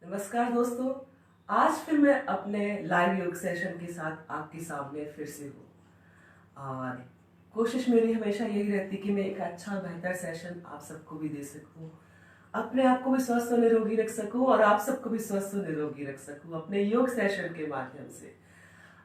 नमस्कार दोस्तों। आज फिर मैं अपने लाइव योग सेशन के साथ आपके सामने फिर से हूँ और कोशिश मेरी हमेशा यही रहती कि मैं एक अच्छा बेहतर सेशन आप सबको भी दे सकूँ, अपने आप को भी स्वस्थ और निरोगी रख सकूँ और आप सबको भी स्वस्थ और निरोगी रख सकूँ अपने योग सेशन के माध्यम से,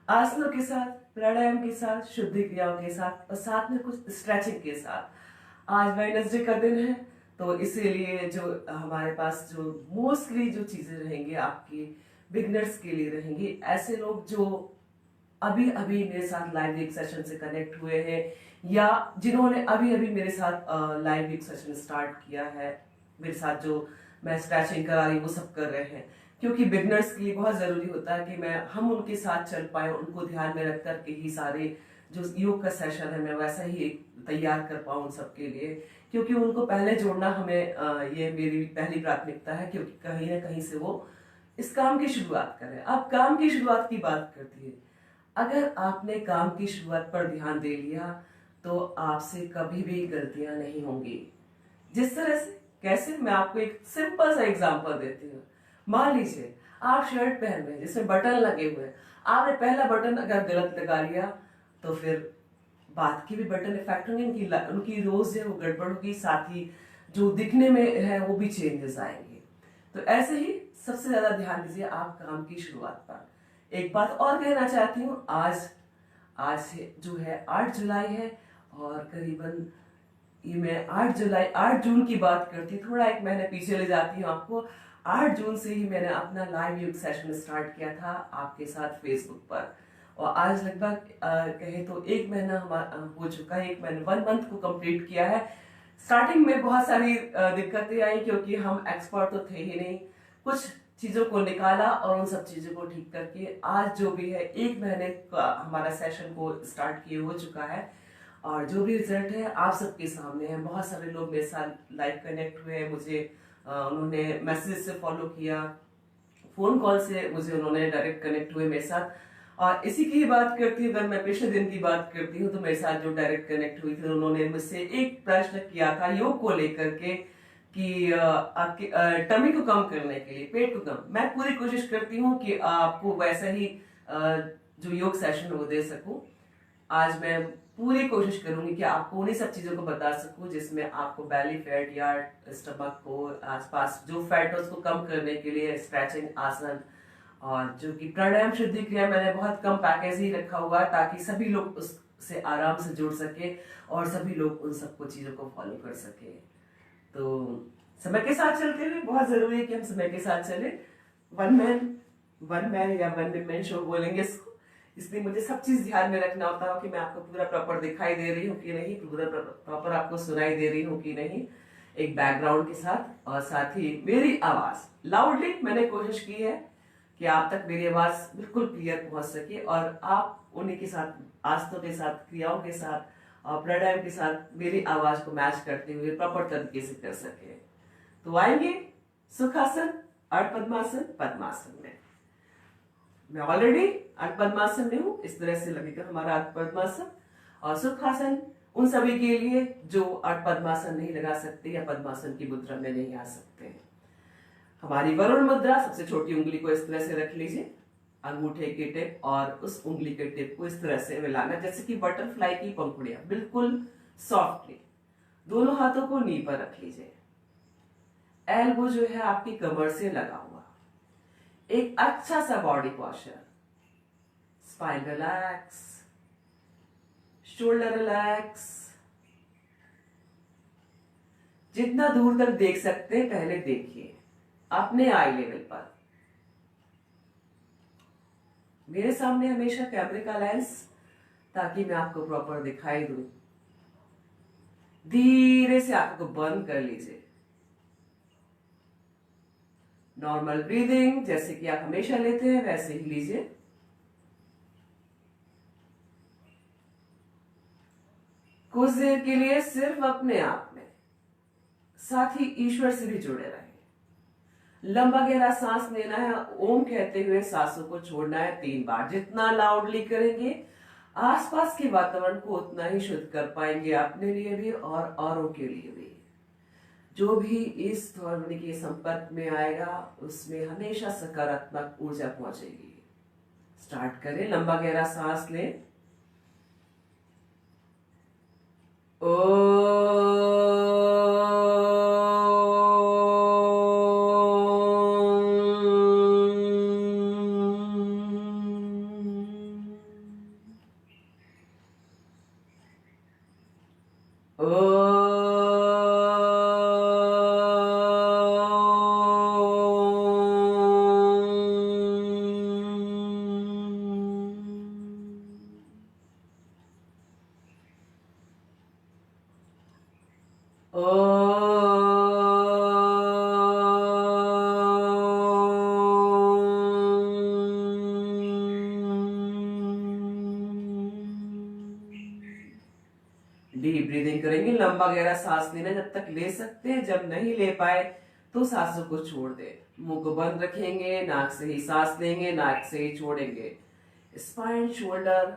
आसनों के साथ, प्राणायाम के साथ, शुद्धि क्रियाओं के साथ और साथ में कुछ स्ट्रेचिंग के साथ। आज वेडनेसडे का दिन है तो इसीलिए जो हमारे पास जो मोस्टली जो चीजें रहेंगी आपकी बिगनर्स के लिए रहेंगी, ऐसे लोग जो अभी अभी मेरे साथ लाइव वीक सेशन से कनेक्ट हुए हैं या जिन्होंने अभी अभी मेरे साथ लाइव वीक सेशन स्टार्ट किया है, मेरे साथ जो मैं स्ट्रेचिंग करा रही हूँ वो सब कर रहे हैं, क्योंकि बिगनर्स के लिए बहुत जरूरी होता है कि हम उनके साथ चल पाए, उनको ध्यान में रख कर के ही सारे जो योग का सेशन है मैं वैसा ही तैयार कर पाऊँ उन सबके लिए, क्योंकि उनको पहले जोड़ना ये मेरी पहली प्राथमिकता है, क्योंकि कहीं ना कहीं से वो इस काम की शुरुआत करें। अब काम की शुरुआत की बात करती है, अगर आपने काम की शुरुआत पर ध्यान दे लिया तो आपसे कभी भी गलतियां नहीं होंगी। जिस तरह से, कैसे, मैं आपको एक सिंपल सा एग्जांपल देती हूँ। मान लीजिए आप शर्ट पहन रहे हैं जिसमें बटन लगे हुए हैं, आपने पहला बटन अगर गलत लगा लिया तो फिर बात की भी बटन इफेक्ट होंगे, उनकी रोज है वो गड़बड़ होगी, साथ ही जो दिखने में है वो भी चेंजेस आएंगे। तो ऐसे ही सबसे ज्यादा ध्यान दीजिए आप काम की शुरुआत पर। एक बात और कहना चाहती हूँ, आज आज जो है 8 जुलाई है और करीबन ये मैं 8 जून की बात करती, थोड़ा एक महीने पीछे ले जाती हूँ आपको। 8 जून से ही मैंने अपना लाइव योग सेशन स्टार्ट किया था आपके साथ फेसबुक पर, और आज लगभग कहे तो एक महीना हमारा हो चुका है, एक महीना 1 मंथ को कंप्लीट किया है। स्टार्टिंग में बहुत सारी दिक्कतें आई क्योंकि हम एक्सपर्ट तो थे ही नहीं, कुछ चीजों को निकाला और उन सब चीजों को ठीक करके आज जो भी है एक महीने का हमारा सेशन को स्टार्ट किए हो चुका है और जो भी रिजल्ट है आप सबके सामने है। बहुत सारे लोग मेरे साथ लाइव कनेक्ट हुए, मुझे उन्होंने मैसेज से फॉलो किया, फोन कॉल से मुझे उन्होंने डायरेक्ट कनेक्ट हुए मेरे साथ। और इसी की बात करती हूँ, अगर मैं पिछले दिन की बात करती हूँ तो मेरे साथ जो डायरेक्ट कनेक्ट हुई थी उन्होंने मुझसे एक प्रश्न किया था योग को लेकर के कि आपके टमी को कम करने के लिए, पेट को कम, मैं पूरी कोशिश करती हूँ कि आपको वैसा ही जो योग सेशन वो दे सकूं। आज मैं पूरी कोशिश करूंगी कि आपको उन्हीं सब चीजों को बता सकूं जिसमें आपको बैली फैट या स्टमक को आसपास जो फैट है उसको कम करने के लिए स्ट्रेचिंग, आसन और जो कि प्राणायाम, शुद्धि क्रिया मैंने बहुत कम पैकेज ही रखा हुआ है ताकि सभी लोग उससे आराम से जुड़ सके और सभी लोग उन सबको चीजों को फॉलो कर सके। तो समय के साथ चलते हुए बहुत जरूरी है कि हम समय के साथ चले। वन मैन या वन विमेन शो बोलेंगे इसको, इसलिए मुझे सब चीज ध्यान में रखना होता है कि मैं आपको पूरा प्रॉपर दिखाई दे रही हूँ कि नहीं, पूरा प्रॉपर आपको सुनाई दे रही हूँ कि नहीं, एक बैकग्राउंड के साथ, और साथ ही मेरी आवाज लाउडली मैंने कोशिश की है कि आप तक मेरी आवाज बिल्कुल क्लियर पहुंच सके और आप उन्हीं के साथ, आसनों के साथ, क्रियाओं के साथ और प्राणायाम के साथ मेरी आवाज को मैच करते हुए प्रॉपर तरीके से कर सके। तो आएंगे सुखासन, अर्ध पद्मासन, पद्मासन में। मैं ऑलरेडी अर्ध पद्मासन में हूं, इस तरह से लगेगा हमारा अर्ध पद्मासन। और सुखासन उन सभी के लिए जो अर्ध पद्मासन नहीं लगा सकते या पद्मासन की मुद्रा में नहीं आ सकते। हमारी वरुण मुद्रा, सबसे छोटी उंगली को इस तरह से रख लीजिए, अंगूठे के टिप और उस उंगली के टिप को इस तरह से मिलाना जैसे कि बटरफ्लाई की पंखुड़ियां, बिल्कुल सॉफ्टली। दोनों हाथों को नी पर रख लीजिए, एल्बो जो है आपकी कमर से लगा हुआ, एक अच्छा सा body posture, spine relax, shoulder relax, जितना दूर तक देख सकते हैं पहले देखिए अपने आई लेवल पर। मेरे सामने हमेशा कैमरे का लेंस ताकि मैं आपको प्रॉपर दिखाई दूं। धीरे से आंखों को बंद कर लीजिए, नॉर्मल ब्रीदिंग जैसे कि आप हमेशा लेते हैं वैसे ही लीजिए। कुछ देर के लिए सिर्फ अपने आप में, साथ ही ईश्वर से भी जुड़े रहें। लंबा गहरा सांस लेना है, ओम कहते हुए सांसों को छोड़ना है 3 बार। जितना लाउडली करेंगे आसपास के वातावरण को उतना ही शुद्ध कर पाएंगे, अपने लिए भी और औरों के लिए भी। जो भी इस ध्वनि के संपर्क में आएगा उसमें हमेशा सकारात्मक ऊर्जा पहुंचेगी। स्टार्ट करें, लंबा गहरा सांस लें। डीप ब्रीदिंग करेंगे, लंबा गहरा सांस लेना जब तक ले सकते हैं, जब नहीं ले पाए तो सांसों को छोड़ दें। मुंह को बंद रखेंगे, नाक से ही सांस लेंगे, नाक से ही छोड़ेंगे। स्पाइन, शोल्डर,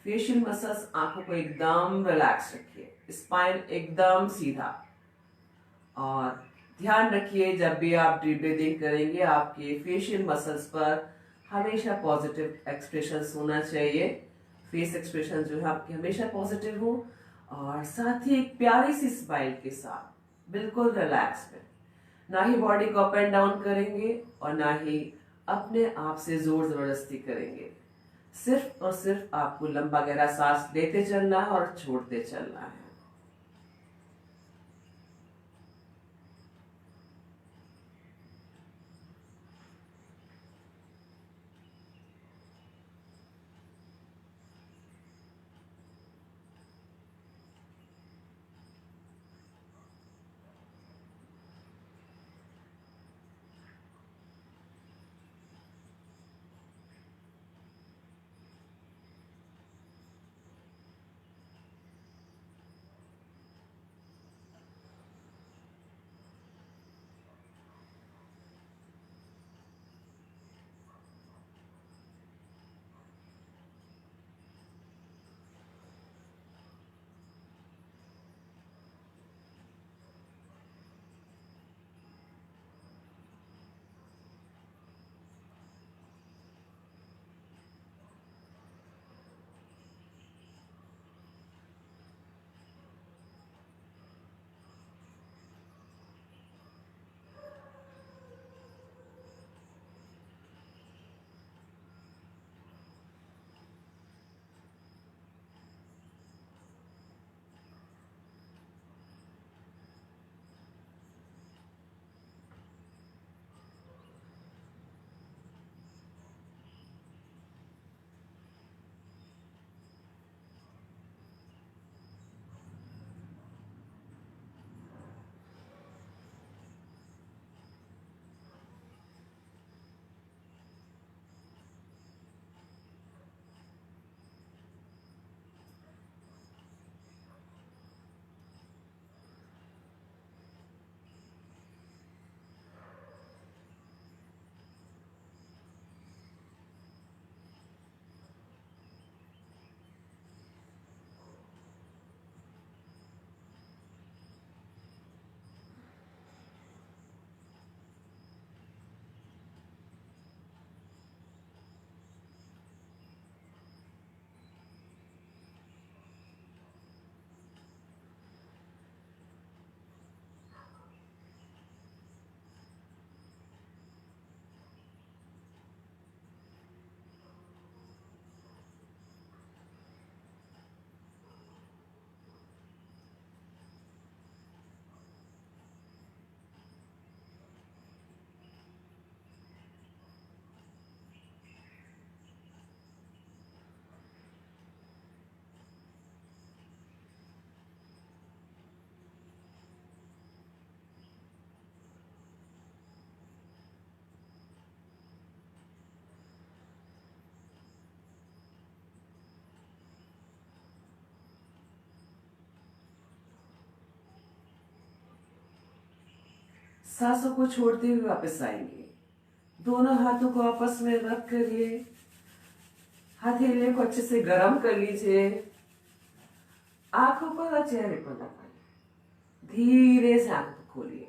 फेशियल मसल्स, आंखों को एकदम रिलैक्स रखिए, स्पाइन एकदम सीधा। और ध्यान रखिए जब भी आप डीप ब्रीदिंग करेंगे आपके फेशियल मसल्स पर हमेशा पॉजिटिव एक्सप्रेशन होना चाहिए। फेस एक्सप्रेशन जो है आपके हमेशा पॉजिटिव हो, और साथ ही एक प्यारी सी स्माइल के साथ बिल्कुल रिलैक्स में। ना ही बॉडी को अप एंड डाउन करेंगे और ना ही अपने आप से जोर जबरदस्ती करेंगे। सिर्फ और सिर्फ आपको लंबा गहरा सांस लेते चलना है और छोड़ते चलना है। सांसों को छोड़ते हुए वापस आएंगे। दोनों हाथों को आपस में रख करिए, हथेलियों को अच्छे से गर्म कर लीजिए, आंखों पर और चेहरे पर लगाइए। धीरे से आंखों को खोलिए।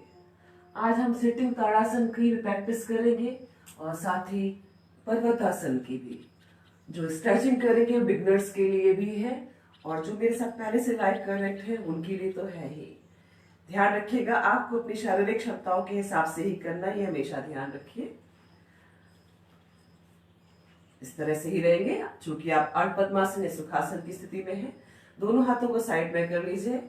आज हम सिटिंग ताड़ासन की भी प्रैक्टिस करेंगे और साथ ही पर्वतासन की भी। जो स्ट्रेचिंग करेंगे बिगनर्स के लिए भी है और जो मेरे साथ पहले से लाइव कनेक्ट है उनके लिए तो है ही। ध्यान रखिएगा, आपको अपनी शारीरिक क्षमताओं के हिसाब से ही करना है, हमेशा ध्यान रखिए। इस तरह से ही रहेंगे। चूंकि आप अर्ध पद्मासन या सुखासन की स्थिति में हैं, दोनों हाथों को साइड में कर लीजिए।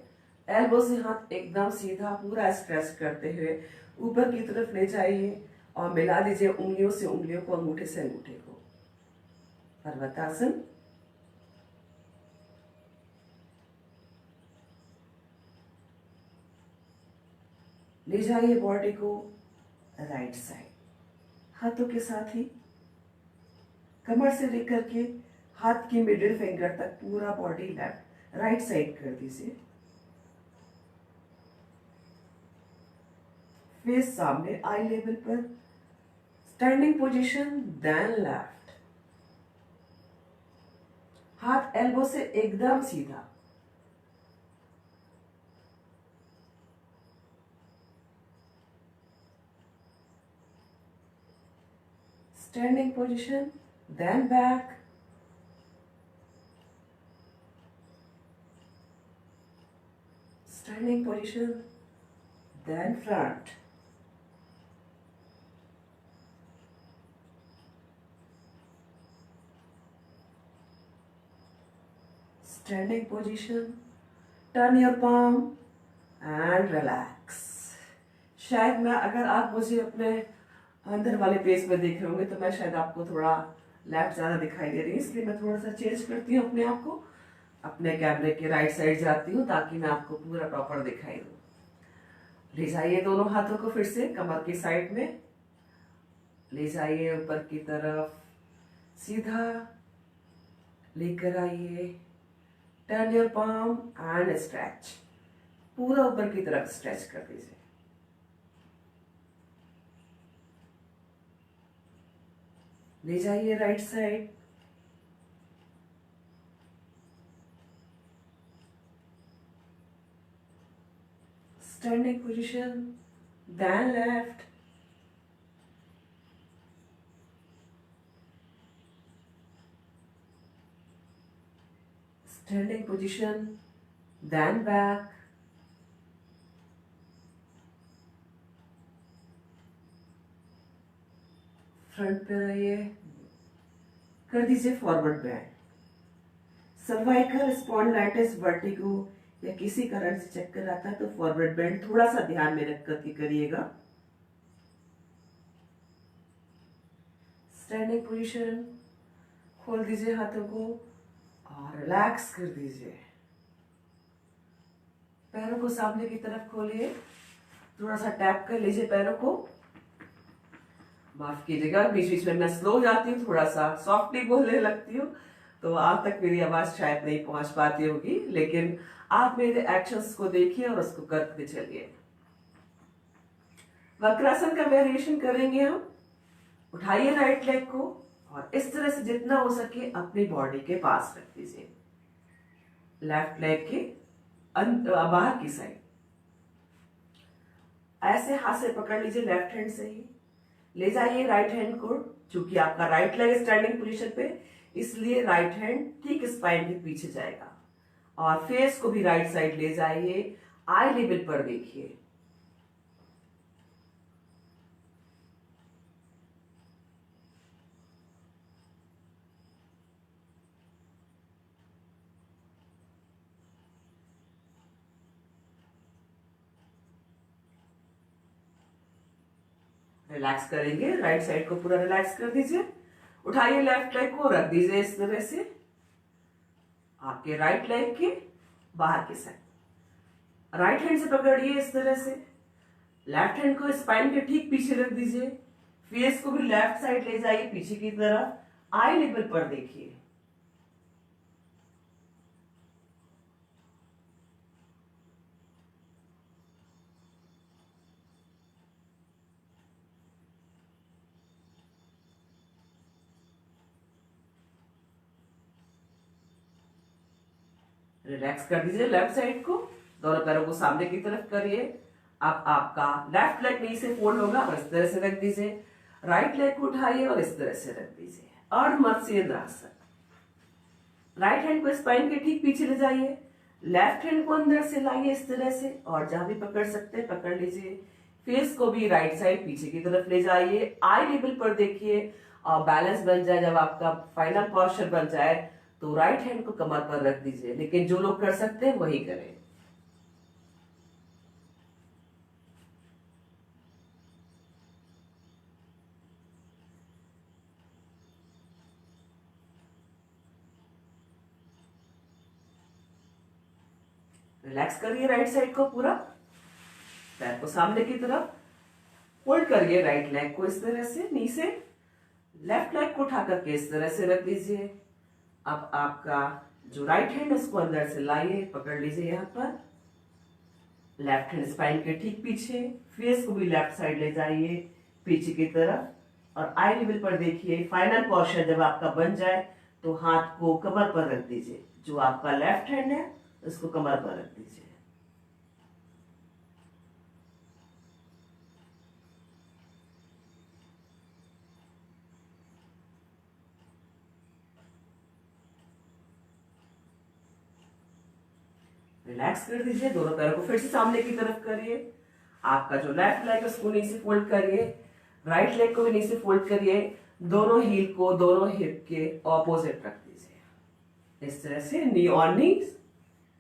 एल्बो से हाथ एकदम सीधा पूरा स्ट्रेच करते हुए ऊपर की तरफ ले जाइए और मिला दीजिए उंगलियों से उंगलियों को, अंगूठे से अंगूठे को। पर्वतासन। ले जाइए बॉडी को राइट साइड, हाथों के साथ ही कमर से लेकर के हाथ की मिडिल फिंगर तक पूरा बॉडी लेफ्ट राइट साइड कर दीजिए। फेस सामने आई लेवल पर, स्टैंडिंग पोजीशन देन लेफ्ट। हाथ एल्बो से एकदम सीधा। Standing position then back, standing position, then front, standing position, turn your palm and relax। शायद मैं, अगर आप मुझे अपने अंदर वाले पेज में देख रहे होंगे तो मैं शायद आपको थोड़ा लेफ्ट ज्यादा दिखाई दे रही है, इसलिए मैं थोड़ा सा चेंज करती हूँ अपने आप को, अपने कैमरे के राइट साइड जाती हूँ ताकि मैं आपको पूरा प्रॉपर दिखाई दूँ। ले जाइए दोनों हाथों को फिर से कमर की साइड में, ले जाइए ऊपर की तरफ, सीधा लेकर आइए। Turn your palm and stretch, पूरा ऊपर की तरफ स्ट्रेच कर दीजिए। ले जाइए right side, standing position then left, standing position then back, front पे रहिए, कर दीजिए forward bend. Cervical spondylitis, vertigo या किसी कारण से चक्कर आता है तो फॉरवर्ड बेंड थोड़ा सा ध्यान में रख करके करिएगा। स्टैंडिंग पोजीशन, खोल दीजिए हाथों को और रिलैक्स कर दीजिए। पैरों को सामने की तरफ खोलिए, थोड़ा सा टैप कर लीजिए पैरों को। माफ कीजिएगा, बीच बीच में मैं स्लो जाती हूँ, थोड़ा सा सॉफ्टली बोलने लगती हूँ तो आप तक मेरी आवाज शायद नहीं पहुंच पाती होगी, लेकिन आप मेरे एक्शंस को देखिए और उसको करते चलिए। वक्रासन का वेरिएशन करेंगे हम। उठाइए राइट लेग को और इस तरह से जितना हो सके अपनी बॉडी के पास रख दीजिए, लेफ्ट लेग के बाहर की साइड। ऐसे हाथ से पकड़ लीजिए लेफ्ट हैंड से ही, ले जाइए राइट हैंड को। चूंकि आपका राइट लेग स्टैंडिंग पोजीशन पे, इसलिए राइट हैंड ठीक स्पाइन के पीछे जाएगा और फेस को भी राइट साइड ले जाइए, आई लेवल पर देखिए। रिलैक्स करेंगे, राइट साइड को पूरा रिलैक्स कर दीजिए। उठाइए लेफ्ट लेग को, रख दीजिए इस तरह से आपके राइट लेग के बाहर की साइड। राइट हैंड से पकड़िए इस तरह से, लेफ्ट हैंड को स्पाइन के ठीक पीछे रख दीजिए। फेस को भी लेफ्ट साइड ले जाइए पीछे की तरफ, आई लेवल पर देखिए। रिलैक्स कर दीजिए लेफ्ट साइड को, दोनों पैरों को सामने की तरफ करिए, अब आपका लेफ्ट लेग नी से फोल्ड होगा और इस तरह से रख दीजिए, राइट लेग को उठाइए और इस तरह से रख दीजिए। अर्धमत्स्येंद्रासन। राइट हैंड को स्पाइन के ठीक पीछे ले जाइए, लेफ्ट हैंड को अंदर से लाइए इस तरह से, और जहां भी पकड़ सकते हैं पकड़ लीजिए। फेस को भी राइट साइड पीछे की तरफ ले जाइए, आई लेवल पर देखिए और बैलेंस बन जाए। जब आपका फाइनल पोस्चर बन जाए तो राइट हैंड को कमर पर रख दीजिए, लेकिन जो लोग कर सकते हैं वही करें। रिलैक्स करिए राइट साइड को पूरा, पैर को सामने की तरफ होल्ड करिए, राइट लेग को इस तरह से नी से, लेफ्ट लेग को उठा करके इस तरह से रख दीजिए। अब आपका जो राइट हैंड उसको अंदर से लाइए, पकड़ लीजिए यहाँ पर, लेफ्ट हैंड स्पाइन के ठीक पीछे, फेस को भी लेफ्ट साइड ले जाइए पीछे की तरफ, और आई लेवल पर देखिए। फाइनल पोस्चर जब आपका बन जाए तो हाथ को कमर पर रख दीजिए, जो आपका लेफ्ट हैंड है उसको कमर पर रख दीजिए। रिलैक्स कर दीजिए, दोनों पैरों को फिर से सामने की तरफ करिए। आपका जो लेफ्ट लेग है उसको नीचे फोल्ड करिए, राइट लेग को भी नीचे फोल्ड करिए, दोनों हील को दोनों हिप के ऑपोजिट रख दीजिए इस तरह से, नी ऑन नी।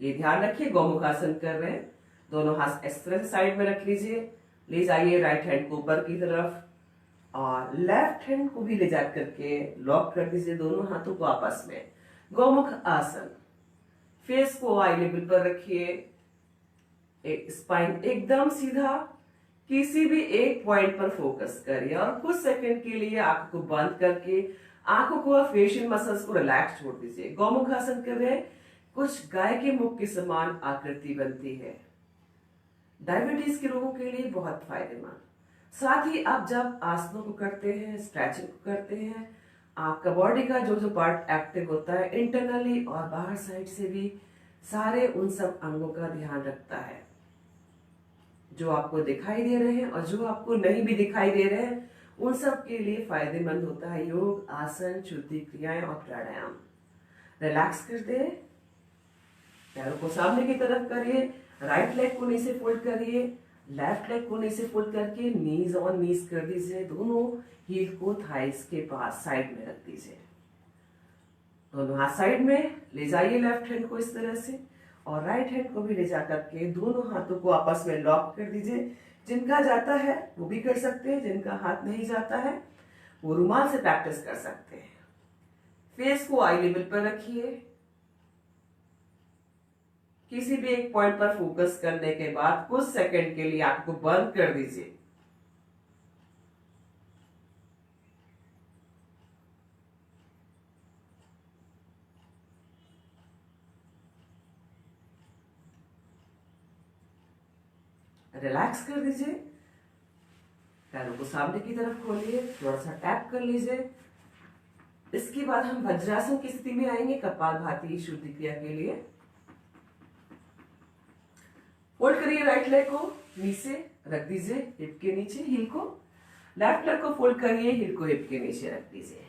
ये ध्यान रखिए गौमुख आसन कर रहे हैं, दोनों हाथ इस तरह से साइड में रख लीजिए, ले जाइए राइट हैंड को ऊपर की तरफ, और लेफ्ट हैंड को भी ले जा करके लॉक कर दीजिए दोनों हाथों को आपस में, गौमुख आसन। फेस को आई लेवल पर रखिए, स्पाइन एकदम सीधा, किसी भी एक पॉइंट पर फोकस करिए और कुछ सेकंड के लिए आंखों को बंद करके आंखों को और फेशियल मसल्स को रिलैक्स छोड़ दीजिए। गौमुख आसन कर रहे हैं, कुछ गाय के मुख के समान आकृति बनती है, डायबिटीज के लोगों के लिए बहुत फायदेमंद। साथ ही आप जब आसनों को करते हैं, स्ट्रेचिंग को करते हैं, आपका बॉडी का जो जो पार्ट एक्टिव होता है इंटरनली और बाहर साइड से भी, सारे उन सब अंगों का ध्यान रखता है। जो आपको दिखाई दे रहे हैं और जो आपको नहीं भी दिखाई दे रहे हैं, उन सब के लिए फायदेमंद होता है योग, आसन, शुद्धि क्रियाएं और प्राणायाम। रिलैक्स कर दे, पैरों को सामने की तरफ करिए, राइट लेग को नीचे फोल्ड करिए, लेफ्ट लेग को नीचे फोल्ड करके नीज ऑन नीज कर दीजिए, दोनों हील को थाइस के पास साइड में रख दीजिए, दोनों हाथ साइड में ले जाइए लेफ्ट हैंड को इस तरह से, और राइट हैंड को भी ले जा करके दोनों हाथों को आपस में लॉक कर दीजिए। जिनका जाता है वो भी कर सकते हैं, जिनका हाथ नहीं जाता है वो रुमाल से प्रैक्टिस कर सकते हैं। फेस को आई लेवल पर रखिए, किसी भी एक पॉइंट पर फोकस करने के बाद कुछ सेकंड के लिए आंख को बंद कर दीजिए। रिलैक्स कर दीजिए, पैरों को सामने की तरफ खोलिए, थोड़ा सा टैप कर लीजिए। इसके बाद हम वज्रासन की स्थिति में आएंगे, कपालभाति शुद्धि क्रिया के लिए। फोल्ड करिए राइट लेग को, नीचे रख दीजिए हिप के नीचे हील को, लेफ्ट लेग को फोल्ड करिए, हील को हिप के नीचे रख दीजिए।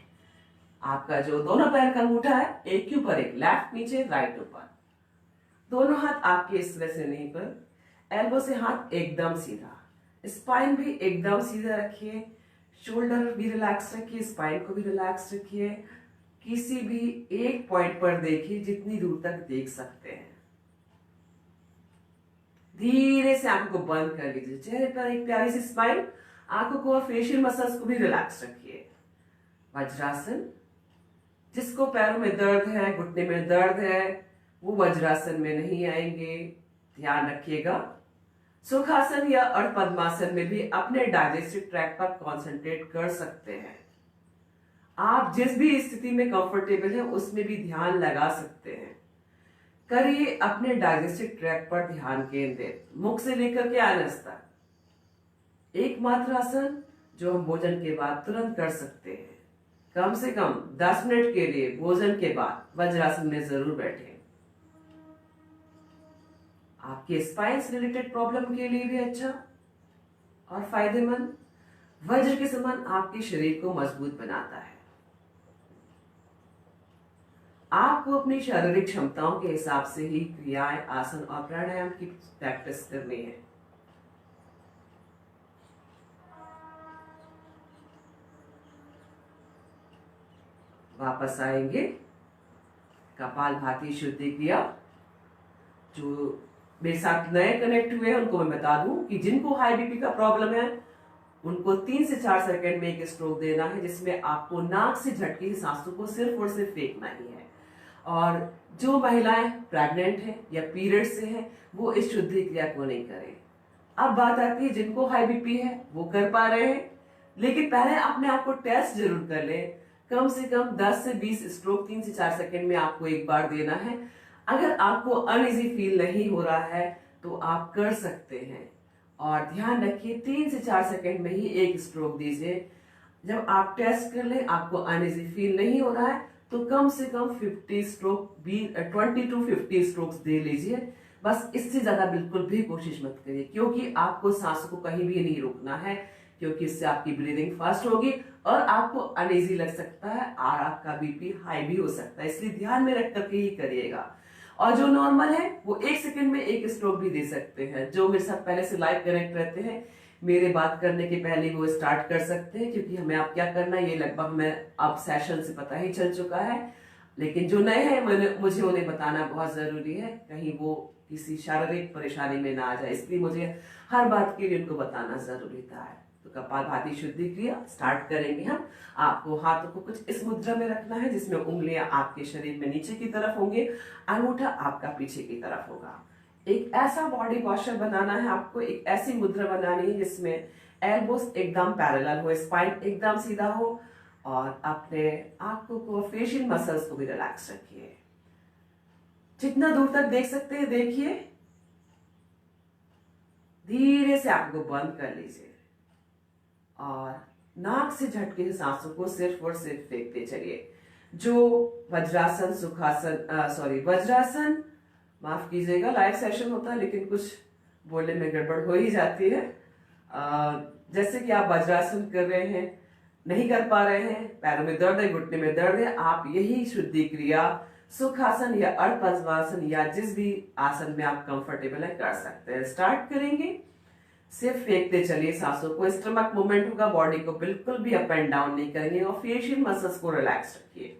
आपका जो दोनों पैर का अंगूठा है एक के ऊपर एक, लेफ्ट नीचे राइट ऊपर, दोनों हाथ आपके इस तरह से नहीं पर, एल्बो से हाथ एकदम सीधा, स्पाइन भी एकदम सीधा रखिए, शोल्डर भी रिलैक्स रखिए, स्पाइन को भी रिलैक्स रखिए। किसी भी एक पॉइंट पर देखिए, जितनी दूर तक देख सकते हैं। धीरे से आंखों को बंद कर लीजिए, चेहरे पर एक प्यारी सी स्माइल, आंखों को और फेशियल मसल्स को भी रिलैक्स रखिए। वज्रासन, जिसको पैरों में दर्द है, घुटने में दर्द है, वो वज्रासन में नहीं आएंगे, ध्यान रखिएगा। सुखासन या अर्ध पद्मासन में भी अपने डाइजेस्टिव ट्रैक पर कंसंट्रेट कर सकते हैं। आप जिस भी स्थिति में कंफर्टेबल है उसमें भी ध्यान लगा सकते हैं। करिए अपने डाइजेस्टिव ट्रैक पर ध्यान केंद्रित, मुख से लेकर के आनस तक। एकमात्र आसन जो हम भोजन के बाद तुरंत कर सकते हैं, कम से कम 10 मिनट के लिए भोजन के बाद वज्रासन में जरूर बैठे। आपके स्पाइन से रिलेटेड प्रॉब्लम के लिए भी अच्छा, और फायदेमंद, वज्र के समान आपके शरीर को मजबूत बनाता है। आपको अपनी शारीरिक क्षमताओं के हिसाब से ही क्रियाएं, आसन और प्राणायाम की प्रैक्टिस करनी है। वापस आएंगे कपालभाति शुद्धि क्रिया। जो मेरे साथ नए कनेक्ट हुए हैं उनको मैं बता दूं कि जिनको हाई बीपी का प्रॉब्लम है उनको 3 से 4 सेकंड में एक स्ट्रोक देना है, जिसमें आपको नाक से झटके की सांसों को सिर्फ और सिर्फ फेंकना ही है। और जो महिलाएं प्रेग्नेंट हैं या पीरियड से हैं वो इस शुद्धि क्रिया को नहीं करें। अब बात आती है जिनको हाई बीपी है वो कर पा रहे हैं, लेकिन पहले अपने आप को टेस्ट जरूर कर लें। कम से कम 10 से 20 स्ट्रोक 3 से 4 सेकंड में आपको एक बार देना है। अगर आपको अनइजी फील नहीं हो रहा है तो आप कर सकते हैं, और ध्यान रखिए 3 से 4 सेकंड में ही एक स्ट्रोक दीजिए। जब आप टेस्ट कर लें आपको अनइजी फील नहीं हो रहा है तो कम से कम 20 to 50 स्ट्रोक्स दे लीजिए। बस इससे ज्यादा बिल्कुल भी कोशिश मत करिए, क्योंकि आपको सांसों को कहीं भी नहीं रोकना है, क्योंकि इससे आपकी ब्रीदिंग फास्ट होगी और आपको अनइजी लग सकता है और आपका बीपी हाई भी हो सकता है। इसलिए ध्यान में रख करके ही करिएगा। और जो नॉर्मल है वो 1 सेकंड में एक स्ट्रोक भी दे सकते हैं। जो मेरे साथ पहले से लाइव कनेक्ट रहते हैं, मेरे बात करने के पहले वो स्टार्ट कर सकते हैं, क्योंकि हमें अब क्या करना है ये लगभग हमें अब सेशन से पता ही चल चुका है। लेकिन जो नए हैं मुझे उन्हें बताना बहुत जरूरी है, कहीं वो किसी शारीरिक परेशानी में ना आ जाए, इसलिए मुझे हर बात के लिए उनको बताना जरूरी था। तो कपालभाति शुद्धि क्रिया स्टार्ट करेंगे हम। आपको हाथों को कुछ इस मुद्रा में रखना है जिसमें उंगलियां आपके शरीर में नीचे की तरफ होंगे, अंगूठा आपका पीछे की तरफ होगा। एक ऐसा बॉडी पॉस्चर बनाना है आपको, एक ऐसी मुद्रा बनानी है जिसमें एल्बोस एकदम पैरेलल हो, स्पाइन एकदम सीधा हो, और अपने आंखों को, फेशियल मसल्स को भी रिलैक्स रखिए। जितना दूर तक देख सकते हैं देखिए, धीरे से आपको बंद कर लीजिए और नाक से झटके से सांसों को सिर्फ और सिर्फ फेंकते चलिए। जो वज्रासन, वज्रासन, माफ कीजिएगा लाइव सेशन होता है लेकिन कुछ बोलने में गड़बड़ हो ही जाती है। जैसे कि आप वज्रासन कर रहे हैं, नहीं कर पा रहे हैं, पैरों में दर्द है, घुटने में दर्द है, आप यही शुद्धि क्रिया सुखासन या अर्धपद्मासन या जिस भी आसन में आप कंफर्टेबल है कर सकते हैं। स्टार्ट करेंगे, सिर्फ फेंकते चलिए सांसों को। स्टमक मूवमेंट होगा, बॉडी को बिल्कुल भी अप एंड डाउन नहीं करेंगे, और फेशियल मसल्स को रिलैक्स रखिए।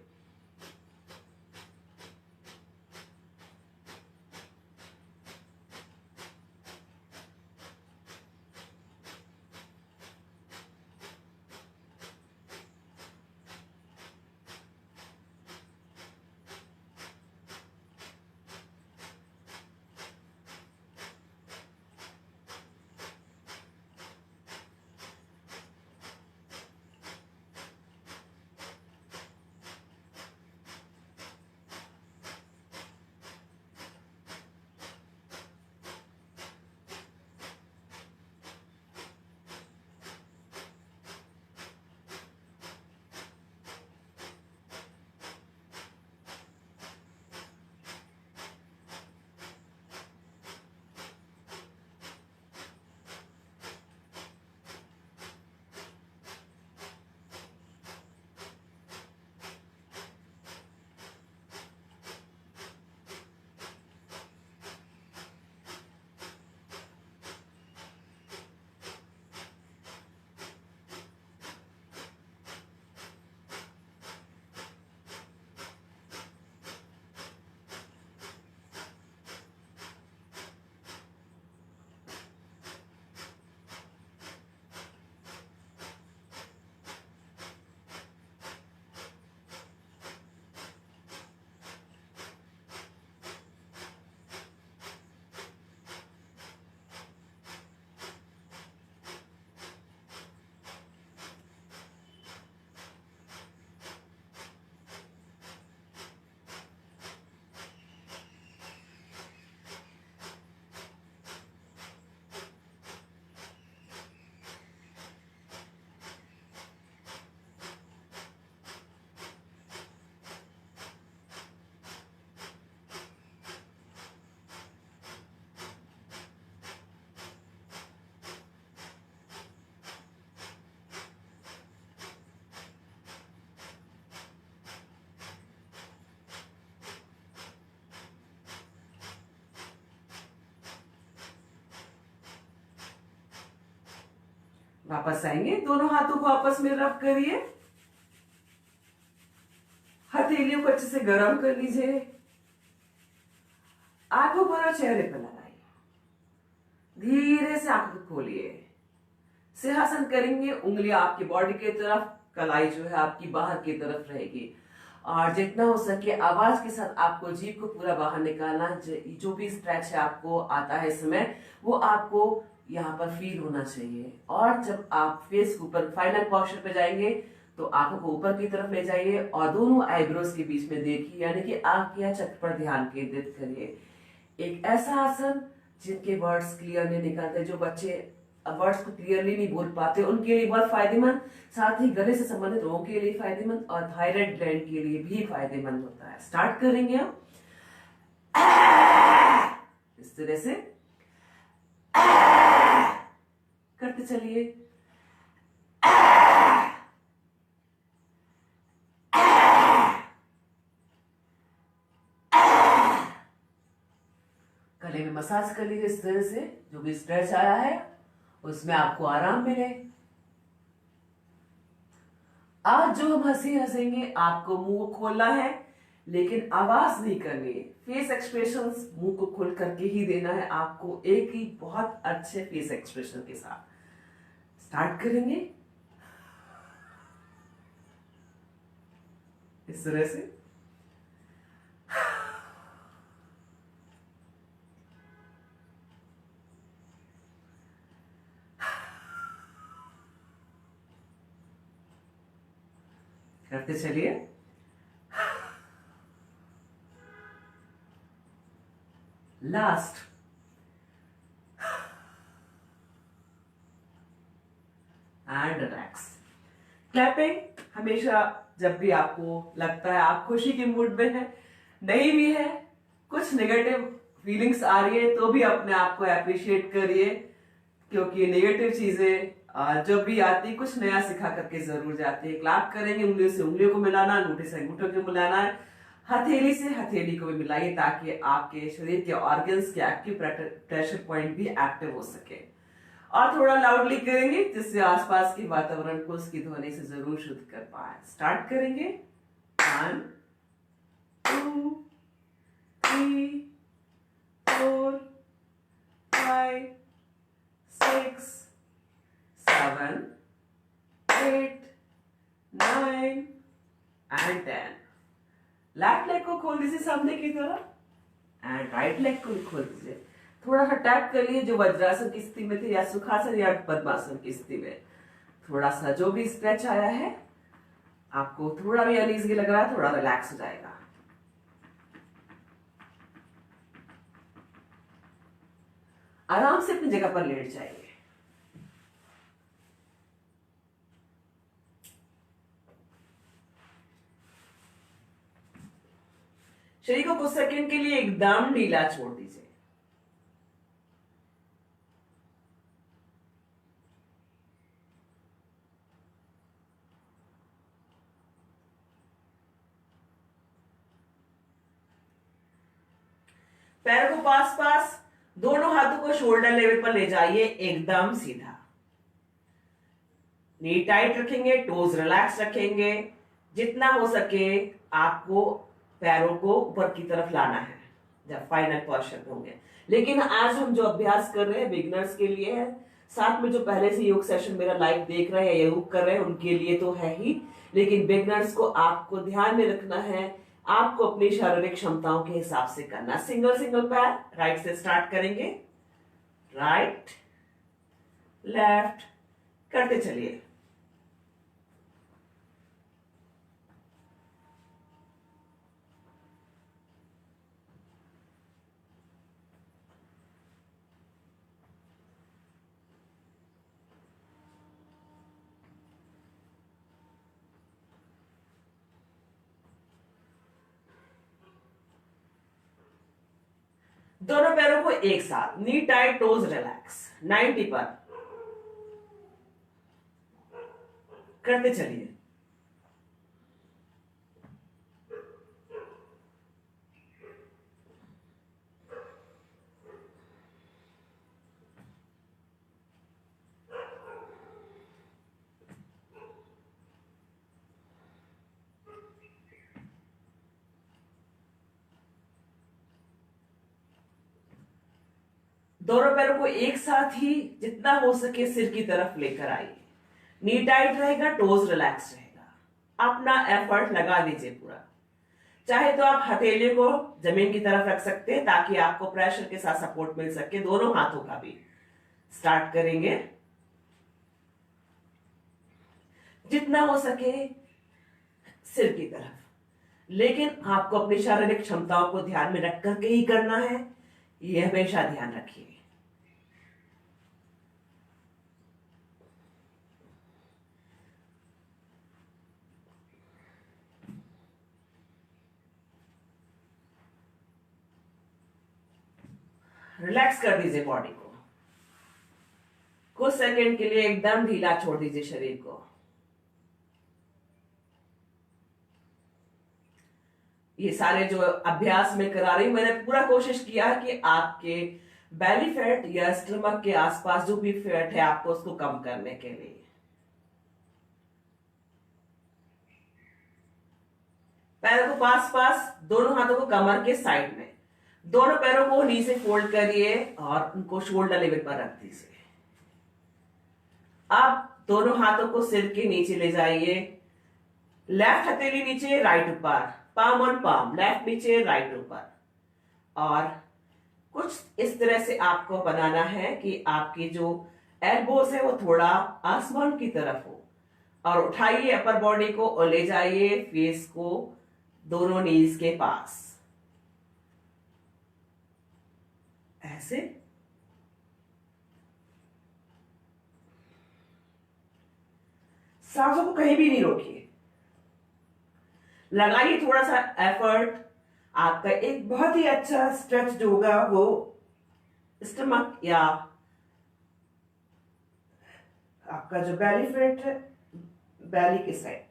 वापस आएंगे, दोनों हाथों को आपस में रब करिए, हथेलियों को अच्छे से गर्म कर लीजिए, आंखों पर और चेहरे पर लगाइए, धीरे से आंखों खोलिए, सिंहासन करेंगे, उंगलियां आपकी बॉडी की तरफ, कलाई जो है आपकी बाहर की तरफ रहेगी, और जितना हो सके आवाज के साथ आपको जीभ को पूरा बाहर निकालना, जो भी स्ट्रेच है आपको आता है इस समय, वो आपको यहाँ पर फील होना चाहिए। और जब आप फेस के ऊपर फाइनल पोस्चर पे जाएंगे तो आंखों को ऊपर की तरफ ले जाइए और दोनों आईब्रोज के बीच में देखिए, यानी कि आंख या चक्र पर ध्यान केंद्रित करिए। एक ऐसा आसन जिनके वर्ड्स क्लियर नहीं निकलते, जो बच्चे वर्ड्स को क्लियरली नहीं बोल पाते, उनके लिए बहुत फायदेमंद, साथ ही गले से संबंधित रोगों के लिए फायदेमंद और थायराइड ग्लैंड के लिए भी फायदेमंद होता है। स्टार्ट करेंगे हम इस तरह से करते चलिए। गले में मसाज कर लीजिए इस तरह से, जो भी स्ट्रेच आया है उसमें आपको आराम मिले। आज जो हम हंसी हंसेंगे, आपको मुंह खोलना है लेकिन आवाज नहीं करनी है। फेस एक्सप्रेशंस मुंह को खोल करके ही देना है आपको, एक ही बहुत अच्छे फेस एक्सप्रेशन के साथ। स्टार्ट करेंगे इस तरह से। करते चलिए। Last and relax. क्लैपिंग हमेशा जब भी आपको लगता है आप खुशी के मूड में है, नहीं भी है, कुछ नेगेटिव फीलिंग्स आ रही है, तो भी अपने आप को अप्रिशिएट करिए, क्योंकि नेगेटिव चीजें जब भी आती कुछ नया सिखा करके जरूर जाती है। क्लैप करेंगे, उंगलियों से उंगलियों को मिलाना, अंगूठे से अंगूठों को मिलाना है, हथेली से हथेली को भी मिलाइए, ताकि आपके शरीर के ऑर्गन्स के एक्टिव प्रेशर पॉइंट भी एक्टिव हो सके। और थोड़ा लाउडली करेंगे जिससे आसपास के वातावरण को उसकी ध्वनि से जरूर शुद्ध कर पाए। स्टार्ट करेंगे 1 2 3 4 5 6 7 8 9 एंड 10। लेफ्ट लेग को खोल दीजिए सामने की तरफ एंड राइट लेग को भी खोल दीजिए। थोड़ा सा टैप कर लिए, जो वज्रासन की स्थिति में थे या सुखासन या पद्मासन की स्थिति में, थोड़ा सा जो भी स्ट्रेच आया है आपको थोड़ा भी अनईजी लग रहा है, थोड़ा रिलैक्स हो जाएगा। आराम से अपनी जगह पर लेट जाइए। शरीर को कुछ सेकंड के लिए एकदम ढीला छोड़ दीजिए। पैरों को पास पास, दोनों हाथों को शोल्डर लेवल पर ले जाइए, एकदम सीधा। नी टाइट रखेंगे, टोज रिलैक्स रखेंगे। जितना हो सके आपको पैरों को ऊपर की तरफ लाना है जब फाइनल पोस्चर होंगे। लेकिन आज हम जो अभ्यास कर रहे हैं बिगिनर्स के लिए है, साथ में जो पहले से योग सेशन मेरा लाइव देख रहे हैं या योग कर रहे हैं उनके लिए तो है ही, लेकिन बिगिनर्स को आपको ध्यान में रखना है, आपको अपनी शारीरिक क्षमताओं के हिसाब से करना। सिंगल सिंगल पैर, राइट से स्टार्ट करेंगे, राइट लेफ्ट करते चलिए। दोनों पैरों को एक साथ, नी टाइट टोज रिलैक्स, 90 पर करते चलिए। दोनों पैरों को एक साथ ही जितना हो सके सिर की तरफ लेकर आइए। नी टाइट रहेगा, टोज रिलैक्स रहेगा। अपना एफर्ट लगा दीजिए पूरा। चाहे तो आप हथेली को जमीन की तरफ रख सकते हैं ताकि आपको प्रेशर के साथ सपोर्ट मिल सके, दोनों हाथों का भी। स्टार्ट करेंगे। जितना हो सके सिर की तरफ, लेकिन आपको अपनी शारीरिक क्षमताओं को ध्यान में रख करके ही करना है, यह हमेशा ध्यान रखिए। रिलैक्स कर दीजिए बॉडी को। कुछ सेकंड के लिए एकदम ढीला छोड़ दीजिए शरीर को। ये सारे जो अभ्यास में करा रही हूं, मैंने पूरा कोशिश किया कि आपके बेली फैट या स्टमक के आसपास जो भी फैट है आपको उसको कम करने के लिए। पैरों को पास पास, दोनों हाथों को कमर के साइड में, दोनों पैरों को नीचे फोल्ड करिए और उनको शोल्डर लेवल पर रख दीजिए। अब दोनों हाथों को सिर के नीचे ले जाइए। लेफ्ट हथेली नीचे, राइट ऊपर, पाम ऑन पाम, लेफ्ट नीचे राइट ऊपर। और कुछ इस तरह से आपको बनाना है कि आपकी जो एल्बोज है वो थोड़ा आसमान की तरफ हो। और उठाइए अपर बॉडी को और ले जाइए फेस को दोनों नीज के पास, ऐसे। सांसों को कहीं भी नहीं रोकिए, लगाइए थोड़ा सा एफर्ट। आपका एक बहुत ही अच्छा स्ट्रेच होगा वो स्टमक या आपका जो बेली फैट है, बेली की साइड।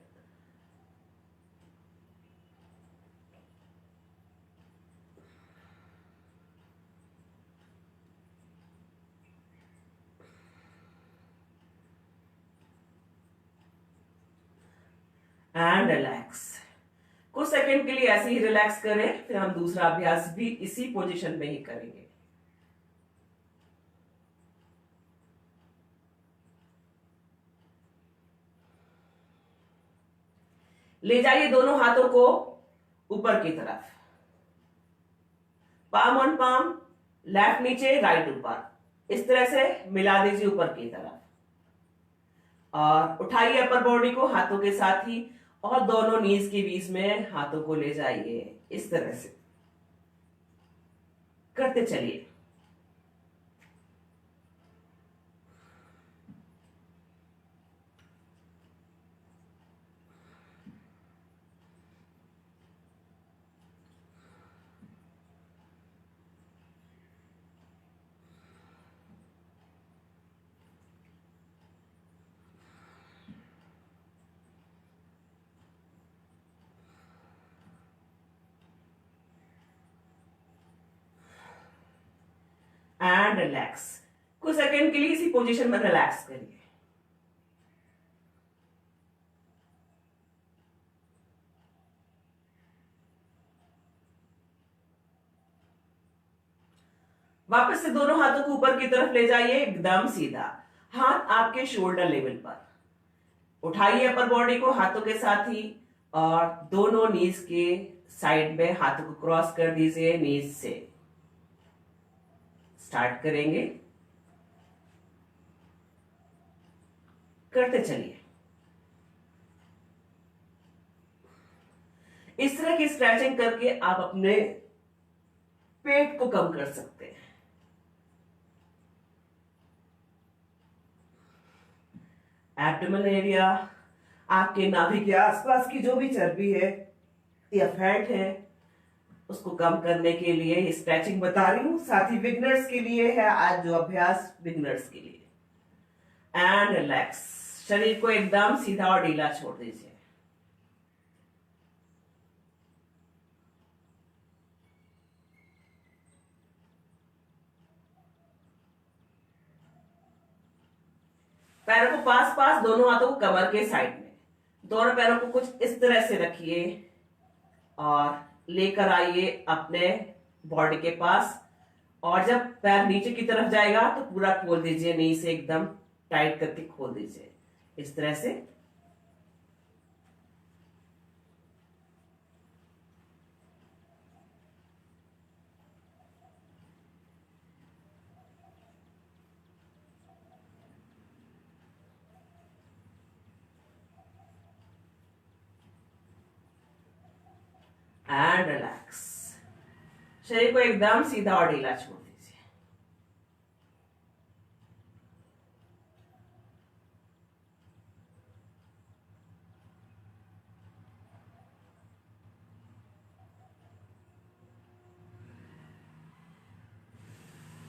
And relax. कुछ सेकंड के लिए ऐसे ही रिलैक्स करें, फिर हम दूसरा अभ्यास भी इसी पोजीशन में ही करेंगे। ले जाइए दोनों हाथों को ऊपर की तरफ, पाम ऑन पाम, लेफ्ट नीचे राइट ऊपर, इस तरह से मिला दीजिए ऊपर की तरफ। और उठाइए अपर बॉडी को हाथों के साथ ही और दोनों नीज के बीच में हाथों को ले जाइए, इस तरह से करते चलिए। And relax. कुछ सेकंड के लिए इसी पोजीशन में रिलैक्स करिए। वापस से दोनों हाथों को ऊपर की तरफ ले जाइए, एकदम सीधा, हाथ आपके शोल्डर लेवल पर। उठाइए अपर बॉडी को हाथों के साथ ही और दोनों नीज के साइड में हाथों को क्रॉस कर दीजिए नीज से। स्टार्ट करेंगे, करते चलिए। इस तरह की स्ट्रेचिंग करके आप अपने पेट को कम कर सकते हैं। एब्डोमेन एरिया, आपके नाभि के आसपास की जो भी चर्बी है या फैट है उसको कम करने के लिए ये स्ट्रेचिंग बता रही हूं। साथ ही बिगनर्स के लिए है आज जो अभ्यास, बिगनर्स के लिए। And relax. शरीर को एकदम सीधा और ढीला छोड़ दीजिए। पैरों को पास पास, दोनों हाथों को कमर के साइड में, दोनों पैरों को कुछ इस तरह से रखिए और लेकर आइए अपने बॉडी के पास और जब पैर नीचे की तरफ जाएगा तो पूरा खोल दीजिए, नी से एकदम टाइट करके खोल दीजिए इस तरह से। And relax. शरीर को एकदम सीधा और ढीला छोड़ दीजिए।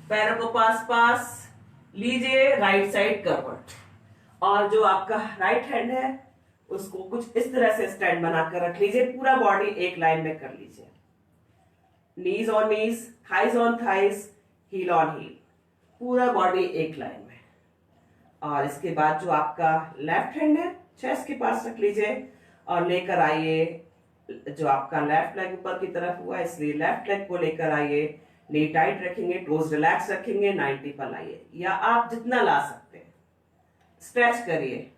पैरों को पास पास लीजिए, राइट साइड करवट। और जो आपका राइट हैंड है उसको कुछ इस तरह से स्टैंड बनाकर रख लीजिए, पूरा बॉडी एक लाइन में कर लीजिए। Knees on knees, thighs on thighs, heel on heel, पूरा बॉडी एक लाइन में। और इसके बाद जो आपका लेफ्ट हैंड है चेस्ट के पास रख लीजिए और लेकर आइए, जो आपका लेफ्ट लेग ऊपर की तरफ हुआ इसलिए लेफ्ट लेग को लेकर आइए। नी टाइट रखेंगे, टोज रिलैक्स रखेंगे, 90 पर लाइए या आप जितना ला सकते हैं। स्ट्रेच करिए।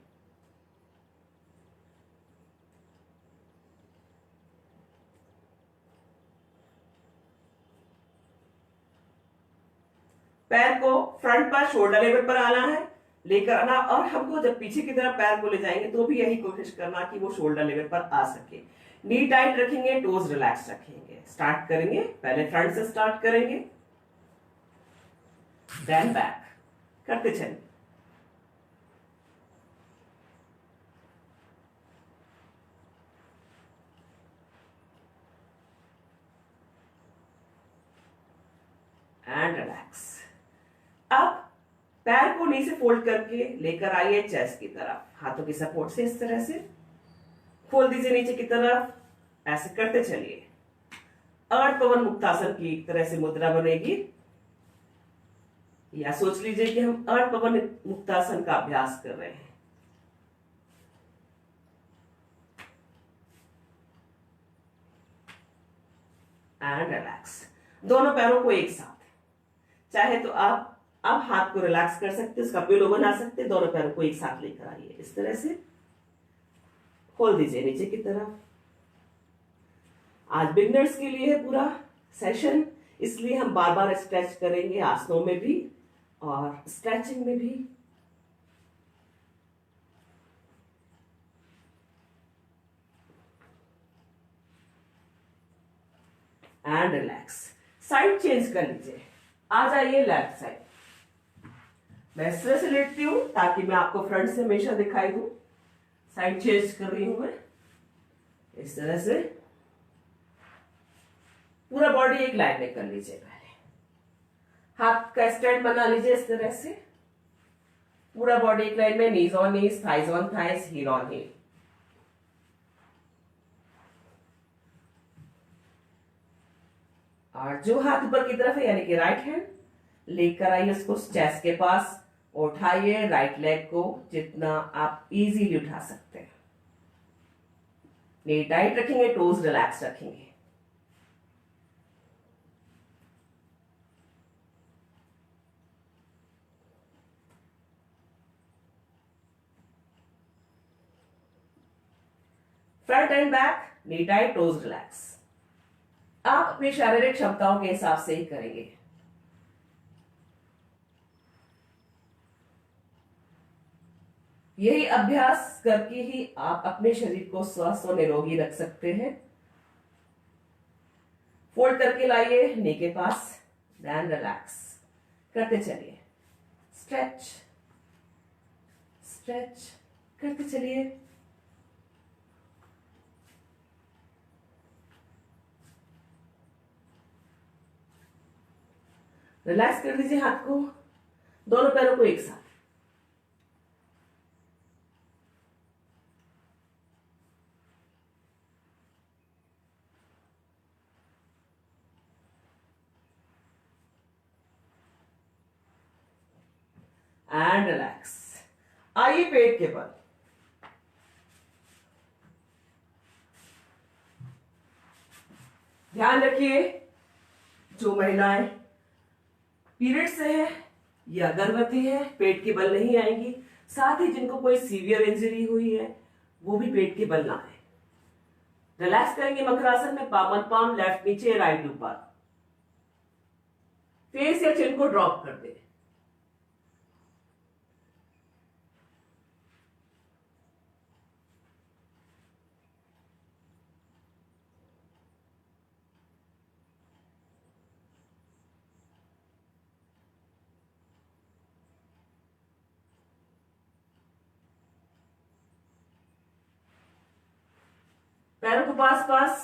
पैर को फ्रंट पर शोल्डर लेवल पर आना है, लेकर आना। और हमको जब पीछे की तरफ पैर को ले जाएंगे तो भी यही कोशिश करना कि वो शोल्डर लेवल पर आ सके। नी टाइट रखेंगे, टोज रिलैक्स रखेंगे। स्टार्ट करेंगे, पहले फ्रंट से स्टार्ट करेंगे, देन बैक करते चलिए। And relax. अब पैर को नी से फोल्ड करके लेकर आइए चेस्ट की तरफ, हाथों की सपोर्ट से इस तरह से खोल दीजिए नीचे की तरफ। ऐसे करते चलिए। अर्थ पवन मुक्तासन की तरह से मुद्रा बनेगी, या सोच लीजिए कि हम अर्थ पवन मुक्तासन का अभ्यास कर रहे हैं। And relax. दोनों पैरों को एक साथ, चाहे तो आप अब हाथ को रिलैक्स कर सकते हैं, उसका पिलो बना सकते हैं। दोनों पैरों को एक साथ लेकर आइए, इस तरह से खोल दीजिए नीचे की तरफ। आज बिगनर्स के लिए है पूरा सेशन, इसलिए हम बार बार स्ट्रेच करेंगे, आसनों में भी और स्ट्रेचिंग में भी। And relax. साइड चेंज कर लीजिए, आ जाइए लेफ्ट साइड। मैं इस तरह से लेटती हूं ताकि मैं आपको फ्रंट से हमेशा दिखाई दूं। साइड चेंज कर रही हूं मैं इस तरह से। पूरा बॉडी एक लाइन में कर लीजिए। पहले हाथ का स्टैंड बना लीजिए इस तरह से, पूरा बॉडी एक लाइन में, knees on knees, thighs on thighs, heel on heel. और जो हाथ ऊपर की तरफ है यानी कि राइट हैंड, लेकर आइए उसको चेस्ट के पास, उठाइए राइट लेग को जितना आप इजीली उठा सकते हैं। नी टाइट रखेंगे, टोज रिलैक्स रखेंगे। Front end back, knee tight, toes relax. आप अपनी शारीरिक क्षमताओं के हिसाब से ही करेंगे। यही अभ्यास करके ही आप अपने शरीर को स्वस्थ और निरोगी रख सकते हैं। फोल्ड करके लाइए नी के पास, देन रिलैक्स करते चलिए। स्ट्रेच स्ट्रेच करते चलिए। रिलैक्स कर दीजिए हाथ को, दोनों पैरों को एक साथ। And relax. आइए पेट के बल। ध्यान रखिए, जो महिलाएं पीरियड्स है या गर्भवती है, पेट के बल नहीं आएंगी। साथ ही जिनको कोई सीवियर इंजरी हुई है वो भी पेट के बल ना आए। रिलैक्स करेंगे मकरासन में, पाम ऑन पाम, लेफ्ट नीचे राइट ऊपर। फेस या चिन को ड्रॉप कर दे। पैरों को पास पास,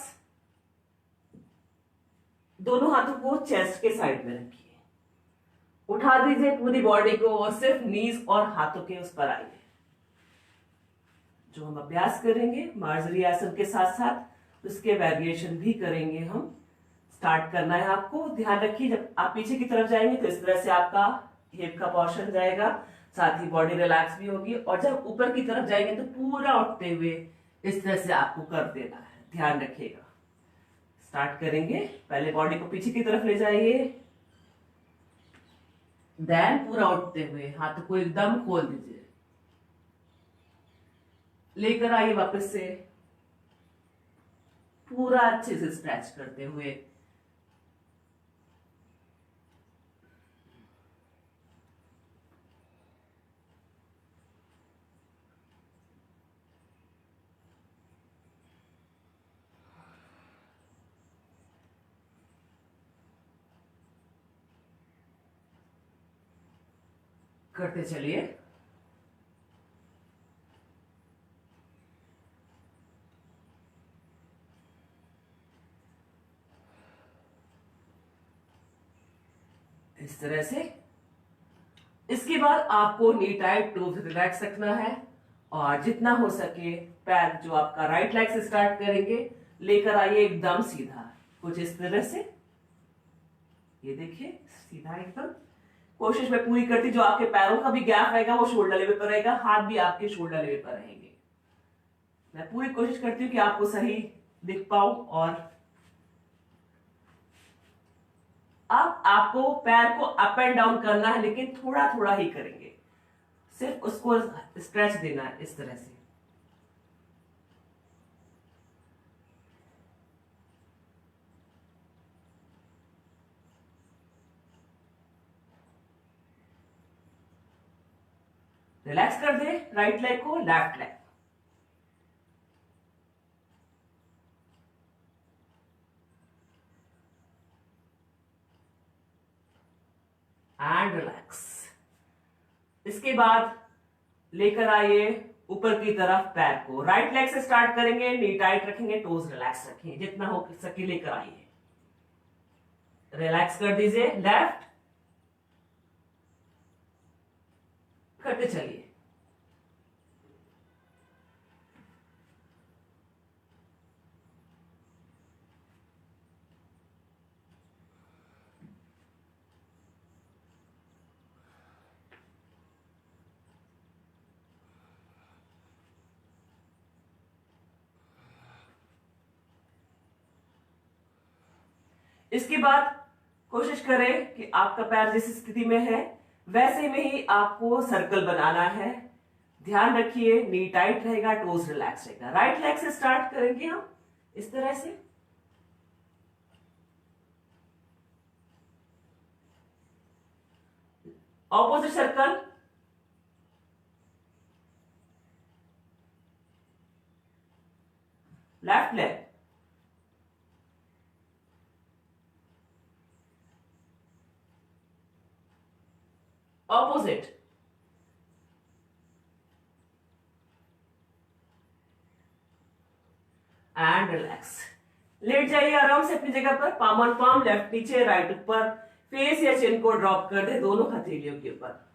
दोनों हाथों को चेस्ट के साइड में रखिए। उठा दीजिए पूरी बॉडी को और सिर्फ नीज और हाथों के उस पर आइए। जो हम अभ्यास करेंगे मार्जरी आसन के साथ साथ उसके वेरिएशन भी करेंगे हम। स्टार्ट करना है आपको। ध्यान रखिए जब आप पीछे की तरफ जाएंगे तो इस तरह से आपका हिप का पोर्शन जाएगा, साथ ही बॉडी रिलैक्स भी होगी। और जब ऊपर की तरफ जाएंगे तो पूरा उठते हुए इस तरह से आपको कर देना है, ध्यान रखिएगा। स्टार्ट करेंगे, पहले बॉडी को पीछे की तरफ ले जाइए, देन पूरा उठते हुए हाथों को एकदम खोल दीजिए, लेकर आइए वापस से, पूरा अच्छे से स्ट्रेच करते हुए। करते चलिए। इस तरह से। इसके बाद आपको नी टाइट टोज रिलैक्स रखना है और जितना हो सके पैर जो आपका राइट लेग से स्टार्ट करेंगे लेकर आइए एकदम सीधा, कुछ इस तरह से। ये देखिए सीधा एकदम। कोशिश में पूरी करती जो आपके पैरों का भी गैप रहेगा वो शोल्डर लेवल पर रहेगा, हाथ भी आपके शोल्डर लेवल पर रहेंगे। मैं पूरी कोशिश करती हूँ कि आपको सही दिख पाऊं। और अब आपको पैर को अप एंड डाउन करना है, लेकिन थोड़ा थोड़ा ही करेंगे, सिर्फ उसको स्ट्रेच देना है इस तरह से। रिलैक्स कर दे राइट लेग को, लेफ्ट लेग। And relax. इसके बाद लेकर आइए ऊपर की तरफ पैर को, राइट लेग से स्टार्ट करेंगे, नी टाइट रखेंगे, टोज रिलैक्स रखेंगे, जितना हो सके लेकर आइए। रिलैक्स कर दीजिए लेफ्ट, करते चलिए। इसके बाद कोशिश करें कि आपका पैर जिस स्थिति में है वैसे में ही आपको सर्कल बनाना है। ध्यान रखिए नी टाइट रहेगा, टोज रिलैक्स रहेगा। राइट लेग से स्टार्ट करेंगे हम इस तरह से। Opposite circle, left leg, opposite, and relax. लेट जाइए आराम से अपनी जगह पर, पाम ऑन पाम, लेफ्ट नीचे राइट ऊपर। फेस या चिन को ड्रॉप कर दे दोनों हथेलियों के ऊपर।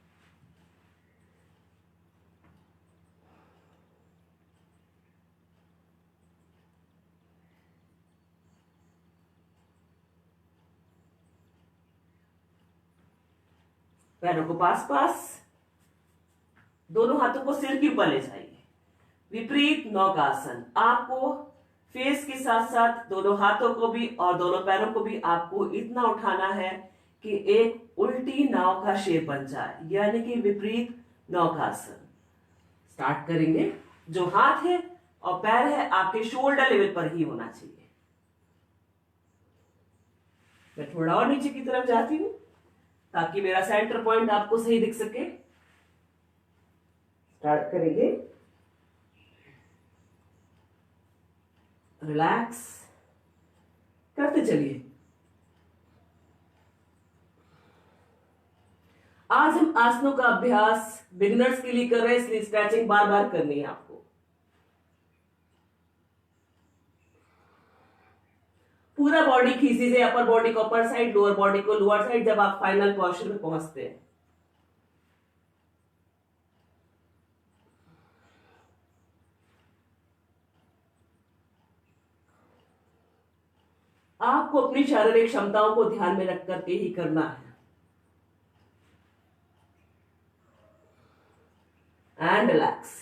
पैरों को पास पास, दोनों हाथों को सिर के ऊपर ले जाइए। विपरीत नौकासन। आपको फेस के साथ साथ दोनों हाथों को भी और दोनों पैरों को भी आपको इतना उठाना है कि एक उल्टी नाव का शेप बन जाए, यानी कि विपरीत नौकासन। स्टार्ट करेंगे। जो हाथ है और पैर है आपके शोल्डर लेवल पर ही होना चाहिए। मैं थोड़ा और नीचे की तरफ जाती हूं ताकि मेरा सेंटर पॉइंट आपको सही दिख सके। स्टार्ट करेंगे। रिलैक्स करते चलिए। आज हम आसनों का अभ्यास बिगिनर्स के लिए कर रहे हैं, इसलिए स्ट्रेचिंग बार बार करनी है आपको। पूरा बॉडी खींच दीजिए, अपर बॉडी को अपर साइड, लोअर बॉडी को लोअर साइड, जब आप फाइनल पोस्चर में पहुंचते हैं। आपको अपनी शारीरिक क्षमताओं को ध्यान में रख करके ही करना है। And relax.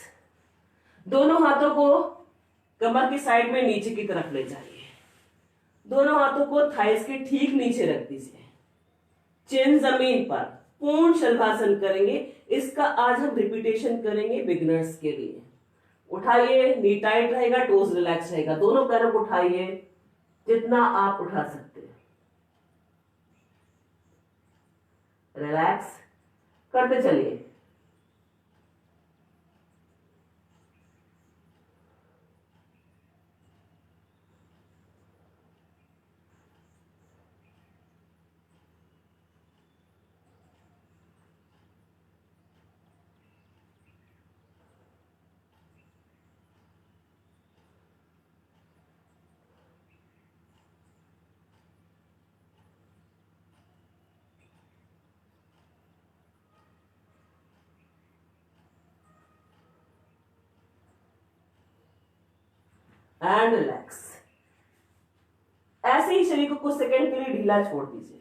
दोनों हाथों को कमर की साइड में नीचे की तरफ ले जाइए। दोनों हाथों को थाइस के ठीक नीचे रख दीजिए। चिन जमीन पर। पूर्ण शलभासन करेंगे। इसका आज हम रिपीटेशन करेंगे बिगिनर्स के लिए। उठाइए, नी टाइट रहेगा, टोज रिलैक्स रहेगा। दोनों पैरों को उठाइए जितना आप उठा सकते हैं। रिलैक्स करते चलिए। And relax. ऐसे ही शरीर को कुछ सेकंड के लिए ढीला छोड़ दीजिए।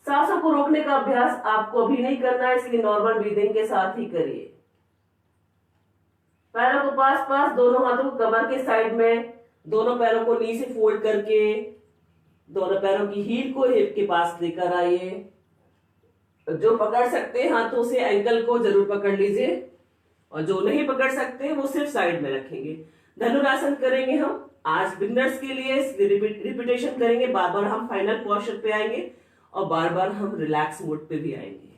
सांसों को रोकने का अभ्यास आपको अभी नहीं करना है, इसलिए नॉर्मल ब्रीदिंग के साथ ही करिए। पैरों को पास पास, दोनों हाथों को कमर के साइड में, दोनों पैरों को नी से फोल्ड करके दोनों पैरों की हील को हिप के पास लेकर आइए। जो पकड़ सकते हैं हाथों से एंकल को जरूर पकड़ लीजिए, और जो नहीं पकड़ सकते वो सिर्फ साइड में रखेंगे। धनुरासन करेंगे हम आज बिगिनर्स के लिए। रिपीटेशन करेंगे, बार बार हम फाइनल पोस्चर पे आएंगे और बार बार हम रिलैक्स मोड पे भी आएंगे।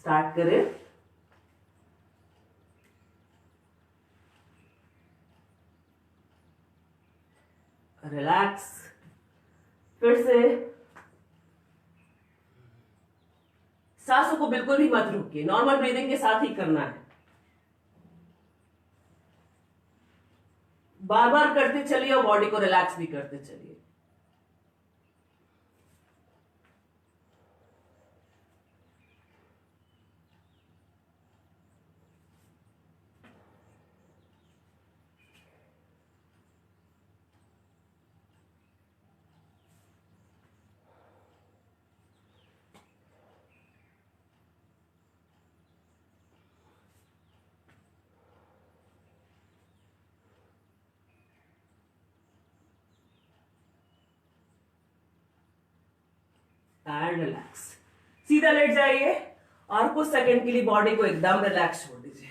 स्टार्ट करें। रिलैक्स। फिर से सांसों को बिल्कुल भी मत रोकिए, नॉर्मल ब्रीदिंग के साथ ही करना है। बार बार करते चलिए और बॉडी को रिलैक्स भी करते चलिए। And relax. सीधा लेट जाइए और कुछ सेकंड के लिए बॉडी को एकदम रिलैक्स छोड़ दीजिए।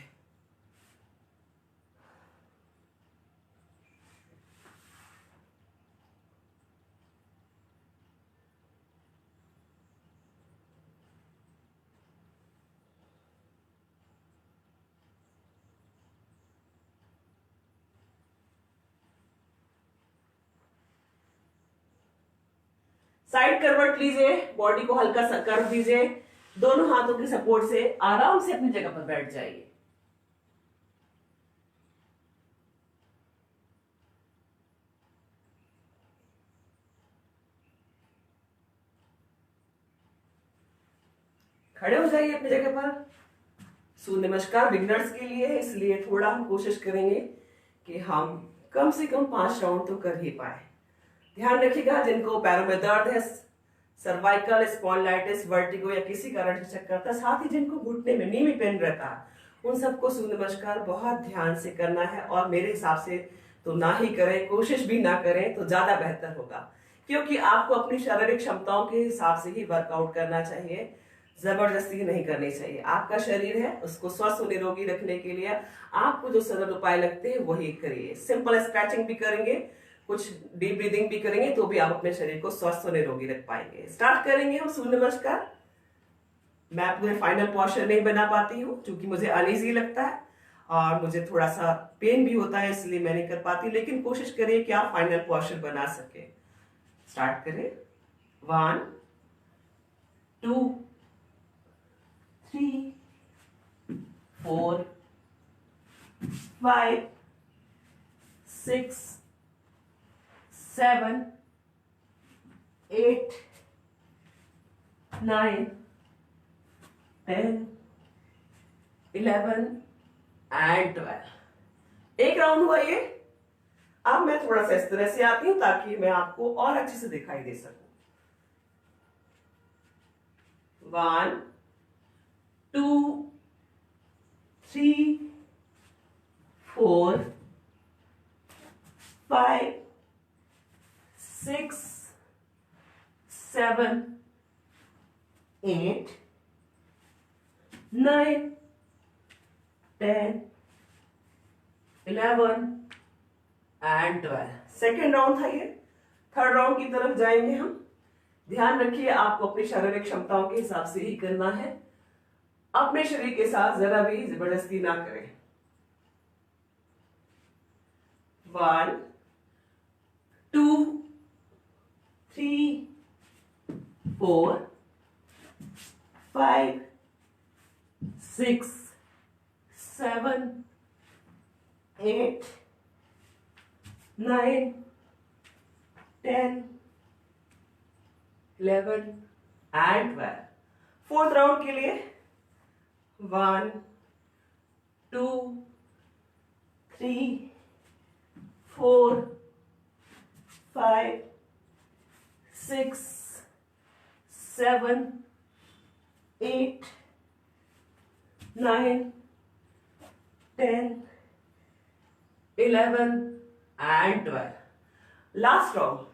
साइड करवट लीजिए, बॉडी को हल्का सा कर दीजिए। दोनों हाथों के सपोर्ट से आराम से अपनी जगह पर बैठ जाइए। खड़े हो जाइए अपनी जगह पर। सूर्य नमस्कार बिगिनर्स के लिए है, इसलिए थोड़ा हम कोशिश करेंगे कि हम कम से कम 5 राउंड तो कर ही पाए। ध्यान रखिएगा, जिनको पैरों में दर्द है, सर्वाइकल स्पॉन्डिलाइटिस, वर्टिगो या किसी कारण से चक्कर आता है, साथ ही जिनको घुटने में नी में पेन रहता है, उन सबको सूर्य नमस्कार बहुत ध्यान से करना है, और मेरे हिसाब से तो ना ही करें, कोशिश भी ना करें तो ज्यादा बेहतर होगा, क्योंकि आपको अपनी शारीरिक क्षमताओं के हिसाब से ही वर्कआउट करना चाहिए, जबरदस्ती नहीं करनी चाहिए। आपका शरीर है, उसको स्वस्थ और निरोगी रखने के लिए आपको जो सरल उपाय लगते हैं वही करिए। सिंपल स्ट्रेचिंग भी करेंगे, कुछ डीप ब्रीदिंग भी करेंगे, तो भी आप अपने शरीर को स्वस्थ और निरोगी रख पाएंगे। स्टार्ट करेंगे हम सूर्य नमस्कार। मैं पूरे फाइनल पोस्चर नहीं बना पाती हूँ क्योंकि मुझे अनईजी लगता है और मुझे थोड़ा सा पेन भी होता है, इसलिए मैं नहीं कर पाती, लेकिन कोशिश करिए कि आप फाइनल पोस्चर बना सके। स्टार्ट करें। 1 2 3 4 5 6 7 8 9 10 11 एंड 12। एक राउंड हुआ ये। अब मैं थोड़ा सा इस तरह से आती हूं ताकि मैं आपको और अच्छे से दिखाई दे सकूं। 1 2 3 4 5 6 7 8 9 10 11 एंड 12। सेकेंड राउंड था ये। थर्ड राउंड की तरफ जाएंगे हम। ध्यान रखिए आपको अपनी शारीरिक क्षमताओं के हिसाब से ही करना है, अपने शरीर के साथ जरा भी जबरदस्ती ना करें। 1 2 3 4 5 6 7 8 9 10 11 एंड 12। फोर्थ राउंड के लिए 1 2 3 4 5 6 7 8 9 10 11 एंड 12। Last round.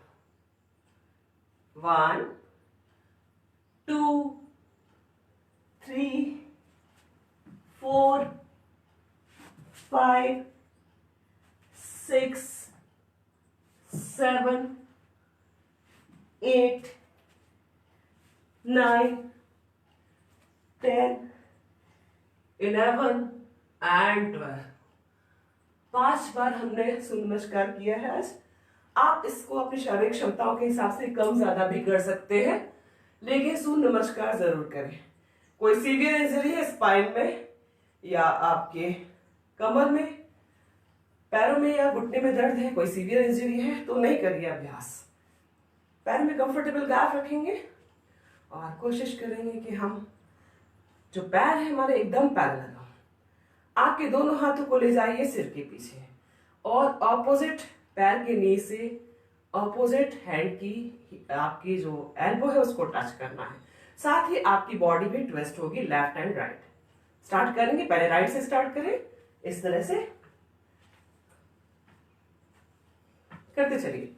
1 2 3 4 5 6 7 8 9 10 11 एंड 12। 5 बार हमने सूर्य नमस्कार किया है आज। आप इसको अपनी शारीरिक क्षमताओं के हिसाब से कम ज्यादा भी कर सकते हैं, लेकिन सूर्य नमस्कार जरूर करें। कोई सीवियर इंजरी है स्पाइन में या आपके कमर में, पैरों में या घुटने में दर्द है, कोई सीवियर इंजरी है तो नहीं करिए अभ्यास। पैर में कंफर्टेबल गैप रखेंगे और कोशिश करेंगे कि हम जो पैर है हमारे एकदम पैरेलल हो। आपके दोनों हाथों को ले जाइए सिर के पीछे और ऑपोजिट पैर के नी से ऑपोजिट हैंड की आपकी जो एल्बो है उसको टच करना है। साथ ही आपकी बॉडी भी ट्विस्ट होगी लेफ्ट एंड राइट। स्टार्ट करेंगे, पहले राइट से स्टार्ट करें, इस तरह से करते चलिए।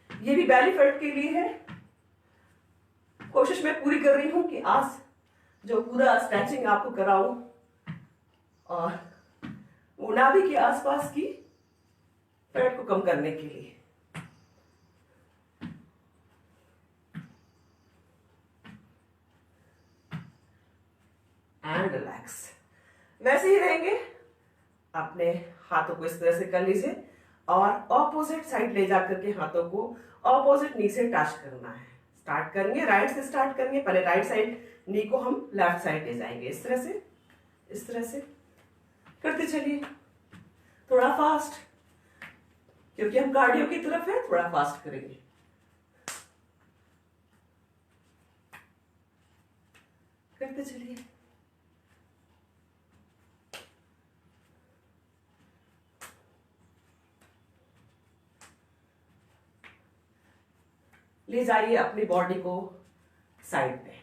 ये भी बेली फैट के लिए है। कोशिश मैं पूरी कर रही हूं कि आज जो पूरा स्ट्रेचिंग आपको कराऊं और वो नाभि के आसपास की फैट को कम करने के लिए। And relax. वैसे ही रहेंगे। अपने हाथों को इस तरह से कर लीजिए और ऑपोजिट साइड ले जाकर के हाथों को ऑपोजिट नी से टच करना है। स्टार्ट करेंगे, राइट से स्टार्ट करेंगे। पहले राइट साइड नी को हम लेफ्ट साइड ले जाएंगे, इस तरह से करते चलिए। थोड़ा फास्ट, क्योंकि हम कार्डियो की तरफ है, थोड़ा फास्ट करेंगे। करते चलिए। ले जाइए अपनी बॉडी को साइड में,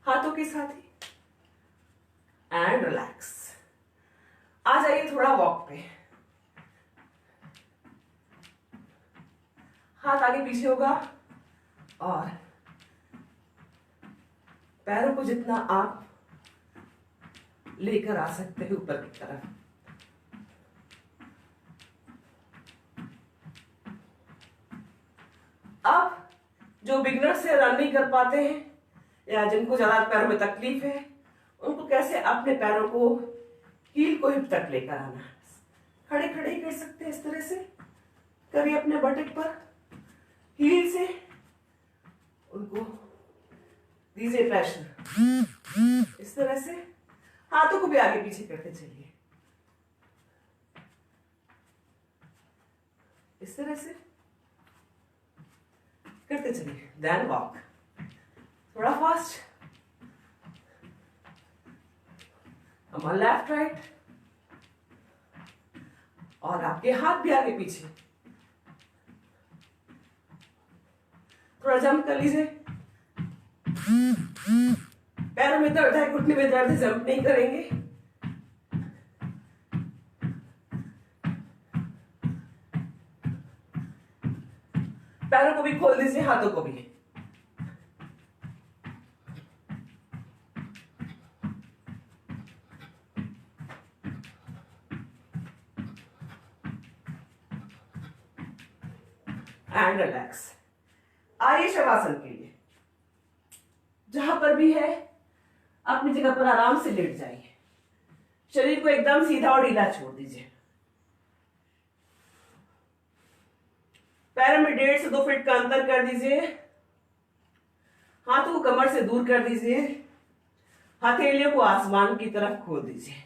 हाथों के साथ ही एंड रिलैक्स। आ जाइए थोड़ा वॉक पे, हाथ आगे पीछे होगा और पैरों को जितना आप लेकर आ सकते हैं ऊपर की तरफ। अब जो बिगनर्स से रन नहीं कर पाते हैं या जिनको ज्यादा पैरों में तकलीफ है, उनको कैसे अपने पैरों को हील को हिप तक लेकर आना है। खड़े खड़े ही कर सकते हैं, इस तरह से करिए अपने बटक पर, हील से उनको दीजिए प्रेशर। इस तरह से हाथों को भी आगे पीछे करते चलिए, इस तरह से करते चलिए। देन वॉक थोड़ा फास्ट, हमारा लेफ्ट राइट, और आपके हाथ भी आगे पीछे। थोड़ा जंप कर लीजिए, पैरों में दर्द है, घुटने में दर्द है, जंप नहीं करेंगे। पैरों को भी खोल दीजिए, हाथों को भी। And relax. आइए शवासन के लिए, जहां पर भी है अपनी जगह पर आराम से लेट जाइए, शरीर को एकदम सीधा और ढीला छोड़ दीजिए। पैरों में 1.5 से 2 फीट का अंतर कर दीजिए, हाथों को कमर से दूर कर दीजिए, हथेलियों को आसमान की तरफ खोल दीजिए।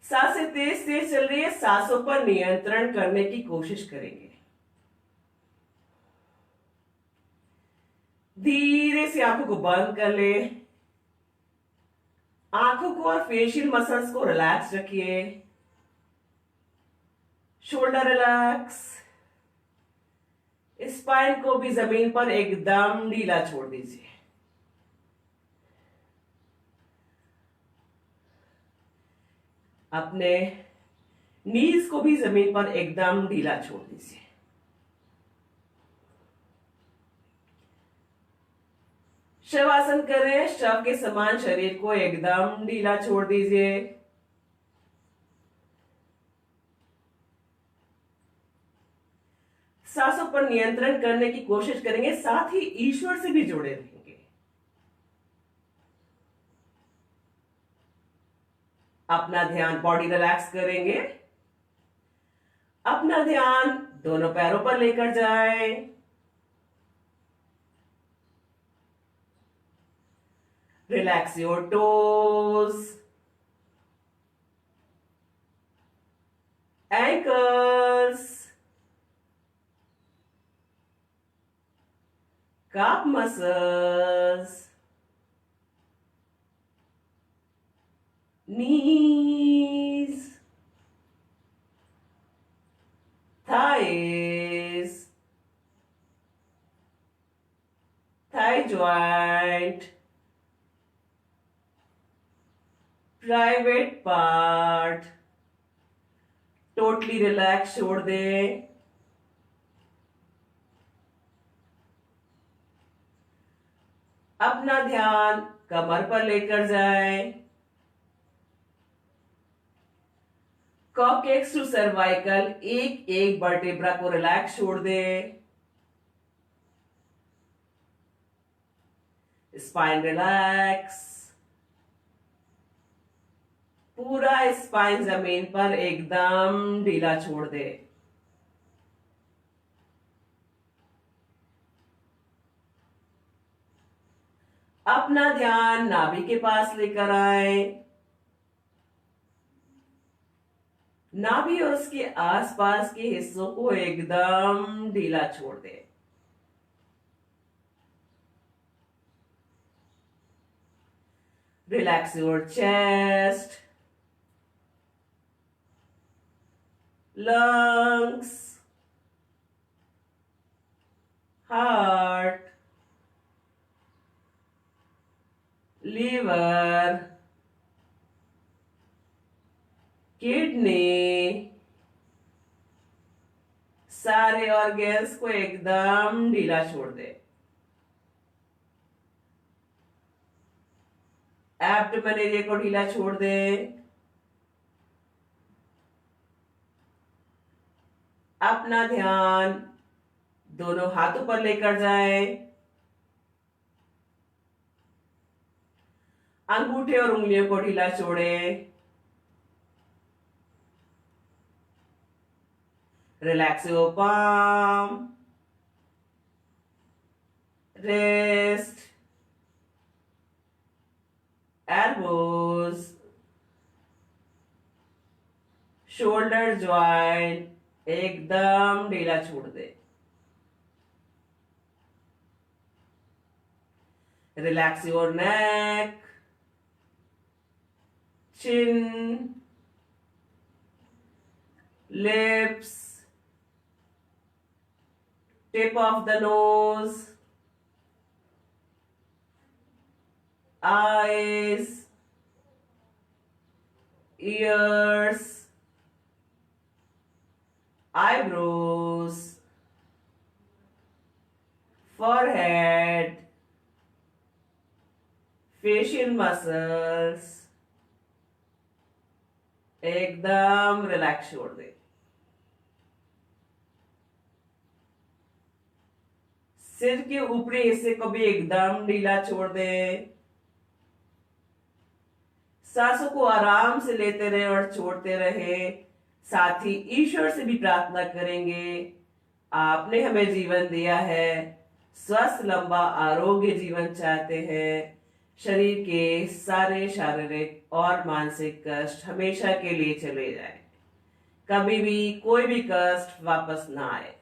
सांसें तेज तेज चल रही है, सांसों पर नियंत्रण करने की कोशिश करेंगे। धीरे से आंखों को बंद कर ले, आंखों को और फेशियल मसल्स को रिलैक्स रखिए। शोल्डर रिलैक्स, स्पाइन को भी जमीन पर एकदम ढीला छोड़ दीजिए। अपने नीज को भी जमीन पर एकदम ढीला छोड़ दीजिए। शवासन करें, शव के समान शरीर को एकदम ढीला छोड़ दीजिए। सांसों पर नियंत्रण करने की कोशिश करेंगे, साथ ही ईश्वर से भी जुड़े रहेंगे। अपना ध्यान बॉडी रिलैक्स करेंगे, अपना ध्यान दोनों पैरों पर लेकर जाए। Relax your toes, ankles, calf muscles, knees, thighs, thigh joint, private part, totally relax छोड़ दे। अपना ध्यान कमर पर लेकर जाए, कॉकेक्स टू सर्वाइकल, एक एक वर्टेब्रा को रिलैक्स छोड़ दे। स्पाइन रिलैक्स, पूरा स्पाइन जमीन पर एकदम ढीला छोड़ दे। अपना ध्यान नाभि के पास लेकर आए, नाभि और उसके आसपास के हिस्सों को एकदम ढीला छोड़ दे। Relax your chest, lungs, heart, liver, kidney, सारे ऑर्गन्स को एकदम ढीला छोड़ दे। एब्डोमेन एरिया को ढीला छोड़ दे। अपना ध्यान दोनों हाथों पर लेकर जाएं। अंगूठे और उंगलियों को ढीला छोड़ें। Relax your palm, wrist, elbows, shoulder joint एकदम ढीला छोड़ दे। Relax your neck, chin, lips, tip of the nose, eyes, ears, eyebrows, forehead, facial muscles एकदम रिलैक्स छोड़ दे। सिर के ऊपरी हिस्से को भी एकदम ढीला छोड़ दे। सांसों को आराम से लेते रहे और छोड़ते रहे। साथ ही ईश्वर से भी प्रार्थना करेंगे, आपने हमें जीवन दिया है, स्वस्थ लंबा आरोग्य जीवन चाहते हैं। शरीर के सारे शारीरिक और मानसिक कष्ट हमेशा के लिए चले जाए, कभी भी कोई भी कष्ट वापस ना आए।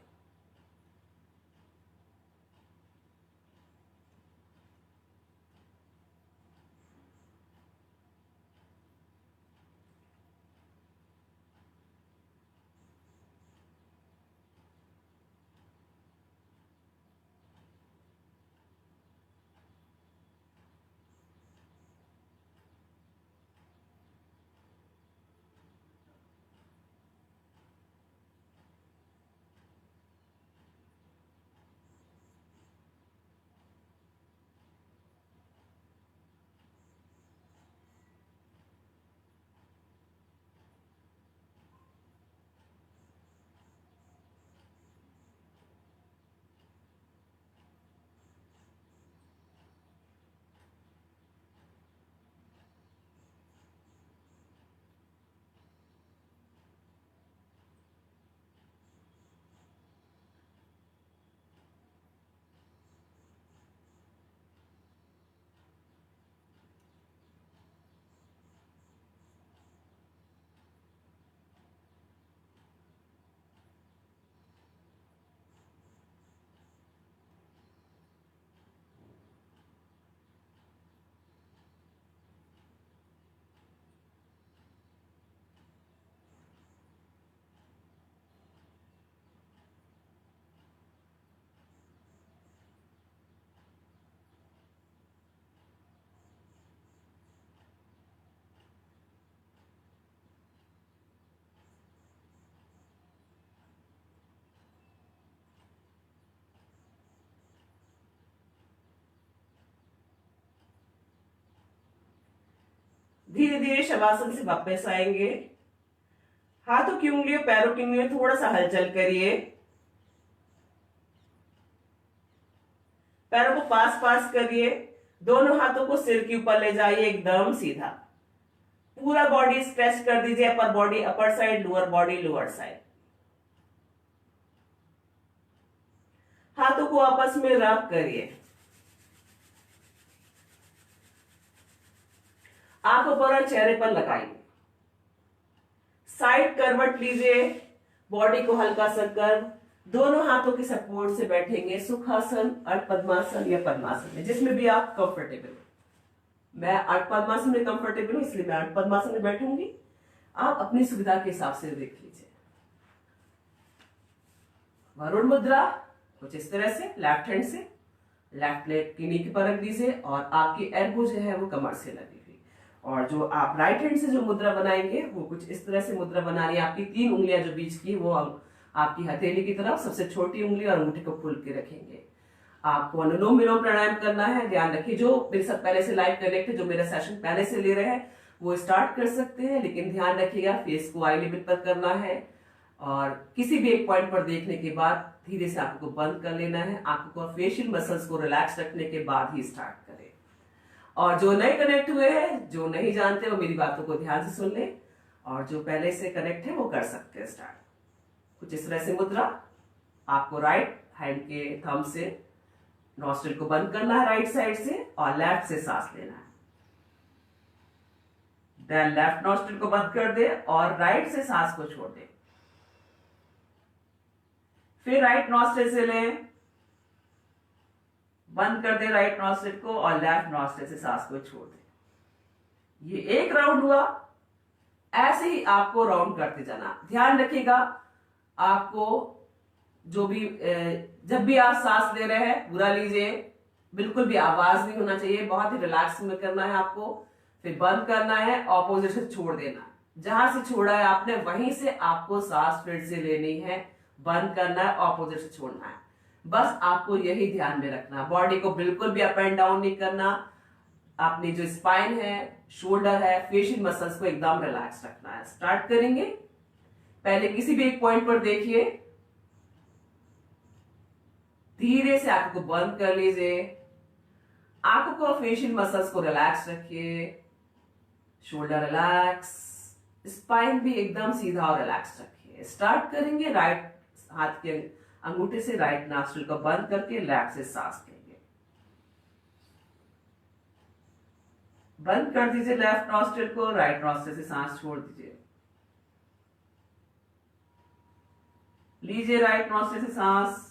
धीरे धीरे शवासन से वापस आएंगे। हाथों की उंगलियों पैरों की उंगलियों थोड़ा सा हलचल करिए। पैरों को पास पास करिए। दोनों हाथों को सिर के ऊपर ले जाइए एकदम सीधा। पूरा बॉडी स्ट्रेच कर दीजिए। Upper body upper side, lower body lower side. हाथों को आपस में रब करिए। आंखों पर और चेहरे पर लगाइए। साइड करवट लीजिए। बॉडी को हल्का सा कर दोनों हाथों के सपोर्ट से बैठेंगे सुखासन, अर्ध पद्मासन या पद्मासन में, जिसमें भी आप कंफर्टेबल हो। मैं अर्ध पद्मासन में कंफर्टेबल हूं, इसलिए मैं अर्ध पद्मासन में बैठूंगी। आप अपनी सुविधा के हिसाब से देख लीजिए। वरुण मुद्रा, कुछ इस तरह से लेफ्ट हैंड से लेफ्ट लेग की नी के पर रख दीजिए और आपकी एल्बो जो है वो कमर से लगी हुई। और जो आप राइट हैंड से जो मुद्रा बनाएंगे वो कुछ इस तरह से मुद्रा बनानी है। आपकी 3 उंगलियां जो बीच की वो आपकी हथेली की तरफ सबसे छोटी उंगली और अंगूठे को खोल के रखेंगे। आपको अनुलोम विलोम प्राणायाम करना है। ध्यान रखिए जो मेरे साथ पहले से लाइव कनेक्ट है, जो मेरा सेशन पहले से ले रहे हैं वो स्टार्ट कर सकते हैं, लेकिन ध्यान रखिएगा फेस को आई लेवल पर करना है और किसी भी एक पॉइंट पर देखने के बाद धीरे से आपको बंद कर लेना है। आंखों को फेशियल मसल्स को रिलैक्स रखने के बाद ही स्टार्ट करें। और जो नए कनेक्ट हुए हैं, जो नहीं जानते, वो मेरी बातों को ध्यान से सुन ले और जो पहले से कनेक्ट है वो कर सकते हैं स्टार्ट। कुछ इस तरह से मुद्रा। आपको राइट हैंड के थंब से नॉस्ट्रिल को बंद करना है राइट साइड से और लेफ्ट से सांस लेना है। देन लेफ्ट नॉस्ट्रिल को बंद कर दे और राइट से सांस को छोड़ दे। फिर राइट नॉस्ट्रिल से लें, बंद कर दे राइट नॉस्ट्रिल को और लेफ्ट नॉस्ट्रिल से सांस को छोड़ दे। ये एक राउंड हुआ। ऐसे ही आपको राउंड करते जाना। ध्यान रखिएगा आपको जो भी जब भी आप सांस ले रहे हैं पूरा लीजिए, बिल्कुल भी आवाज नहीं होना चाहिए, बहुत ही रिलैक्स में करना है आपको। फिर बंद करना है, ऑपोजिट से छोड़ देना। जहां से छोड़ा है आपने वहीं से आपको सांस फिर से लेनी है, बंद करना है, ऑपोजिट से छोड़ना है। बस आपको यही ध्यान में रखना। बॉडी को बिल्कुल भी अप एंड डाउन नहीं करना। अपनी जो स्पाइन है, शोल्डर है, फेशियल मसल्स को एकदम रिलैक्स रखना है। स्टार्ट करेंगे। पहले किसी भी एक पॉइंट पर देखिए, धीरे से आंखों को बंद कर लीजिए। आंखों को फेशियल मसल्स को रिलैक्स रखिए, शोल्डर रिलैक्स, स्पाइन भी एकदम सीधा और रिलैक्स रखिए। स्टार्ट करेंगे। राइट हाथ के अंगूठे से राइट नॉस्ट्रिल को बंद करके लेफ्ट से सांस लेंगे। बंद कर दीजिए लेफ्ट नॉस्ट्रिल को, राइट नॉस्ट्रिल से सांस छोड़ दीजिए। लीजिए राइट नॉस्ट्रिल से सांस,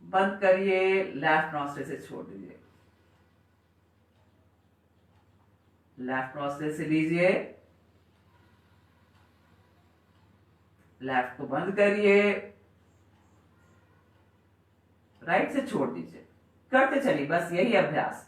बंद करिए, लेफ्ट नॉस्ट्रिल से छोड़ दीजिए। लेफ्ट नॉस्ट्रिल से लीजिए, लेफ्ट को बंद करिए, राइट से छोड़ दीजिए। करते चलिए, बस यही अभ्यास।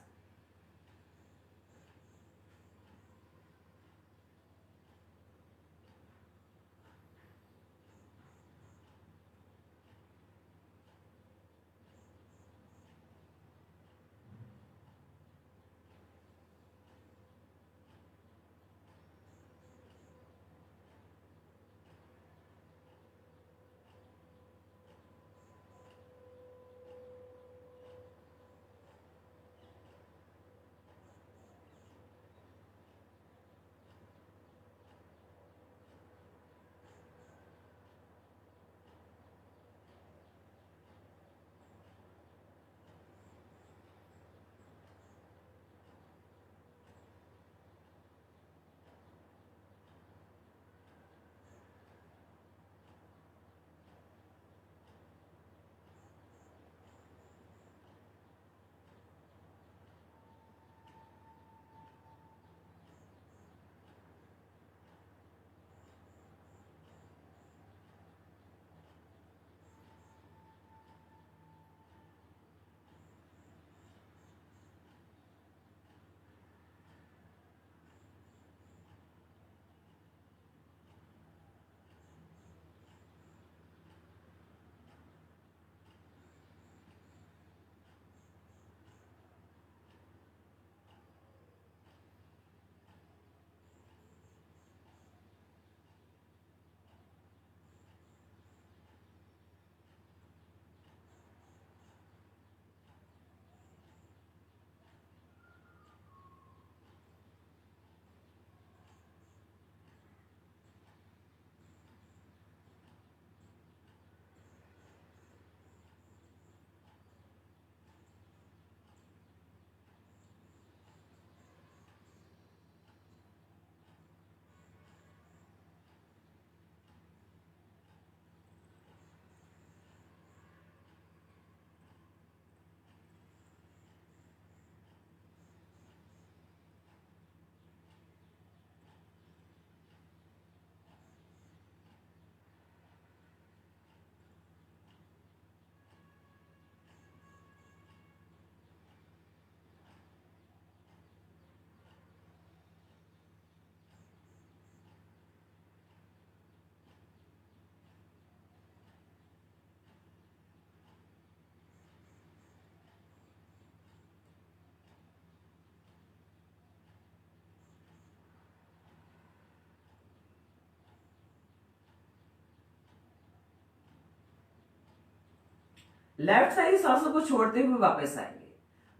लेफ्ट साइड सांसों को छोड़ते हुए वापस आएंगे।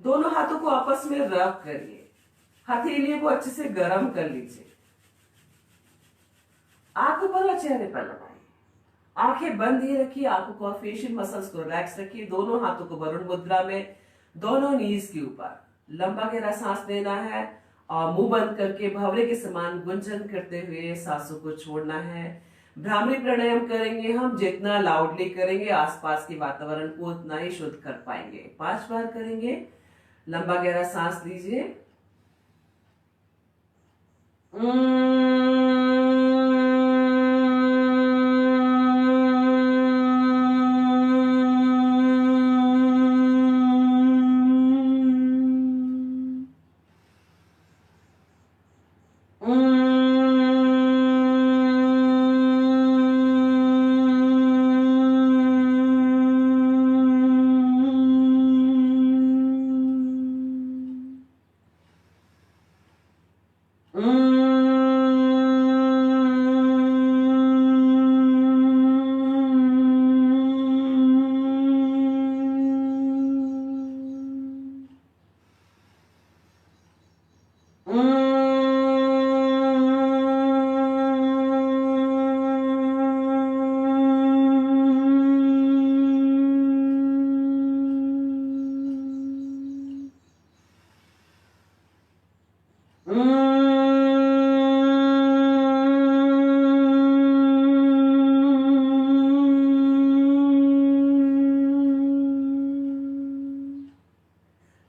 दोनों हाथों को आपस में रब करिए। हथेलियों को अच्छे से गर्म कर लीजिए। आंखों पर और चेहरे पर लगाइए। आंखें बंद ही रखिए। आंखों को, फेशियल मसल्स को रिलैक्स रखिए। दोनों हाथों को वरुण मुद्रा में, दोनों नीज के ऊपर लंबा गहरा सांस लेना है और मुंह बंद करके भंवरे के समान गुंजन करते हुए सांसों को छोड़ना है। भ्रामरी प्राणायाम करेंगे हम। जितना लाउडली करेंगे आसपास के वातावरण को उतना ही शुद्ध कर पाएंगे। 5 बार करेंगे। लंबा गहरा सांस लीजिए।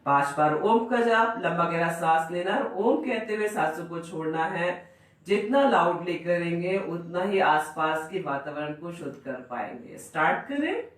पांच बार ओम का जाप। लंबा गहरा सांस लेना और ओम कहते हुए सांसों को छोड़ना है। जितना लाउडली करेंगे उतना ही आसपास के वातावरण को शुद्ध कर पाएंगे। स्टार्ट करें।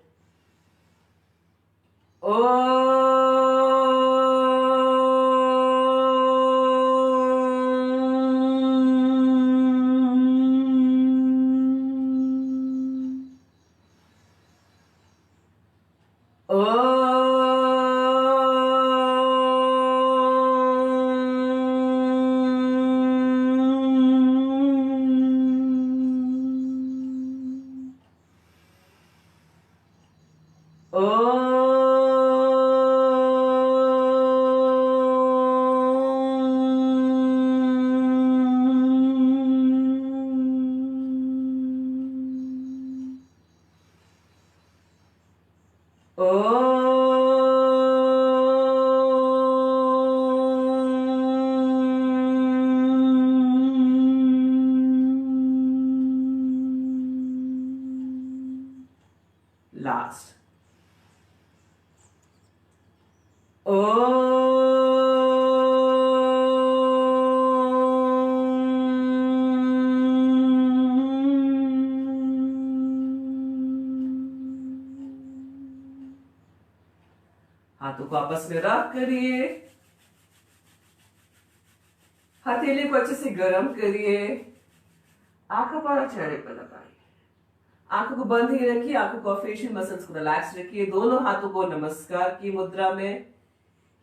लास्ट। हाथों को आपस में रब करिए। हथेली को अच्छे से गर्म करिए। आंखों पर और चेहरे पर लगाइए। आंखों को बंद ही रखिए। आंखों को, फेशियल मसल्स को रिलैक्स रखिए। दोनों हाथों को नमस्कार की मुद्रा में।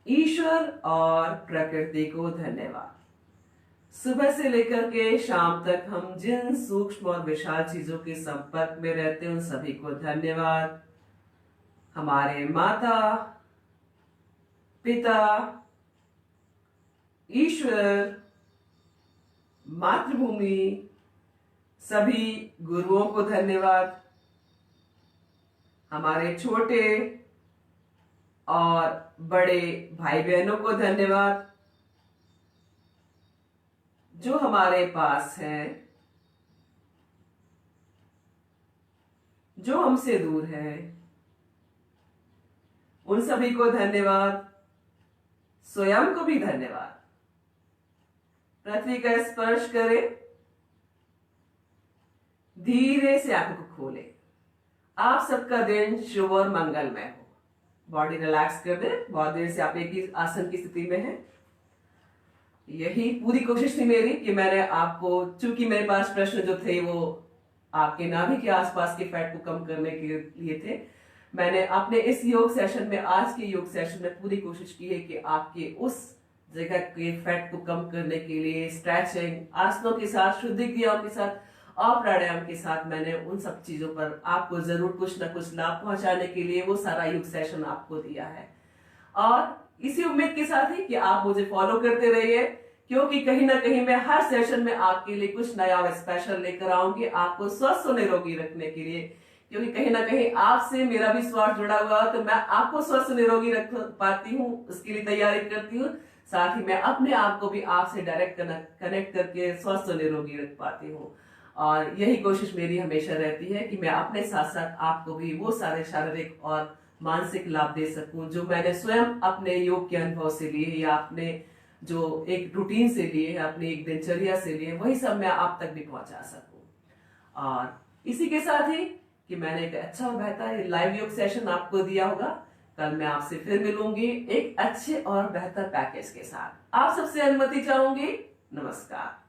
ईश्वर और प्रकृति को धन्यवाद। सुबह से लेकर के शाम तक हम जिन सूक्ष्म और विशाल चीजों के संपर्क में रहते हैं उन सभी को धन्यवाद। हमारे माता पिता, ईश्वर, मातृभूमि, सभी गुरुओं को धन्यवाद। हमारे छोटे और बड़े भाई बहनों को धन्यवाद जो हमारे पास हैं, जो हमसे दूर है, उन सभी को धन्यवाद। स्वयं को भी धन्यवाद। पृथ्वी का स्पर्श करें। धीरे से आंखों को खोलें। आप सबका दिन शुभ और मंगलमय हो। बॉडी रिलैक्स कर दें। बहुत देर से आप एक ही आसन की स्थिति में हैं। यही पूरी कोशिश थी मेरी कि मैंने आपको, चूंकि मेरे पास प्रश्न जो थे वो आपके नाभि के आसपास के फैट को कम करने के लिए थे, मैंने अपने इस योग सेशन में, आज के योग सेशन में पूरी कोशिश की है कि आपके उस जगह के फैट को कम करने के लिए स्ट्रेचिंग, आसनों के साथ, शुद्धि क्रियाओं के साथ और प्राणायाम के साथ मैंने उन सब चीजों पर आपको जरूर कुछ ना कुछ लाभ पहुंचाने के लिए वो सारा योग सेशन आपको दिया है। और इसी उम्मीद के साथ ही कि आप मुझे फॉलो करते रहिए, क्योंकि कहीं ना कहीं मैं हर सेशन में आपके लिए कुछ नया और स्पेशल लेकर आऊंगी आपको स्वस्थ और निरोगी रखने के लिए। क्योंकि कहीं ना कहीं आपसे मेरा भी स्वास्थ्य जुड़ा हुआ है, तो मैं आपको स्वस्थ निरोगी रख पाती हूँ, उसके लिए तैयारी करती हूँ। साथ ही मैं अपने आप को भी आपसे डायरेक्ट कनेक्ट करके स्वस्थ और निरोगी रख पाती हूँ। और यही कोशिश मेरी हमेशा रहती है कि मैं अपने साथ साथ आपको भी वो सारे शारीरिक और मानसिक लाभ दे सकूं जो मैंने स्वयं अपने योग के अनुभव से लिए या अपने जो एक रूटीन से लिए है, अपनी एक दिनचर्या से लिए, वही सब मैं आप तक भी पहुंचा सकूं। और इसी के साथ ही कि मैंने एक अच्छा और बेहतर लाइव योग सेशन आपको दिया होगा। कल मैं आपसे फिर मिलूंगी एक अच्छे और बेहतर पैकेज के साथ। आप सबसे अनुमति चाहूंगी। नमस्कार।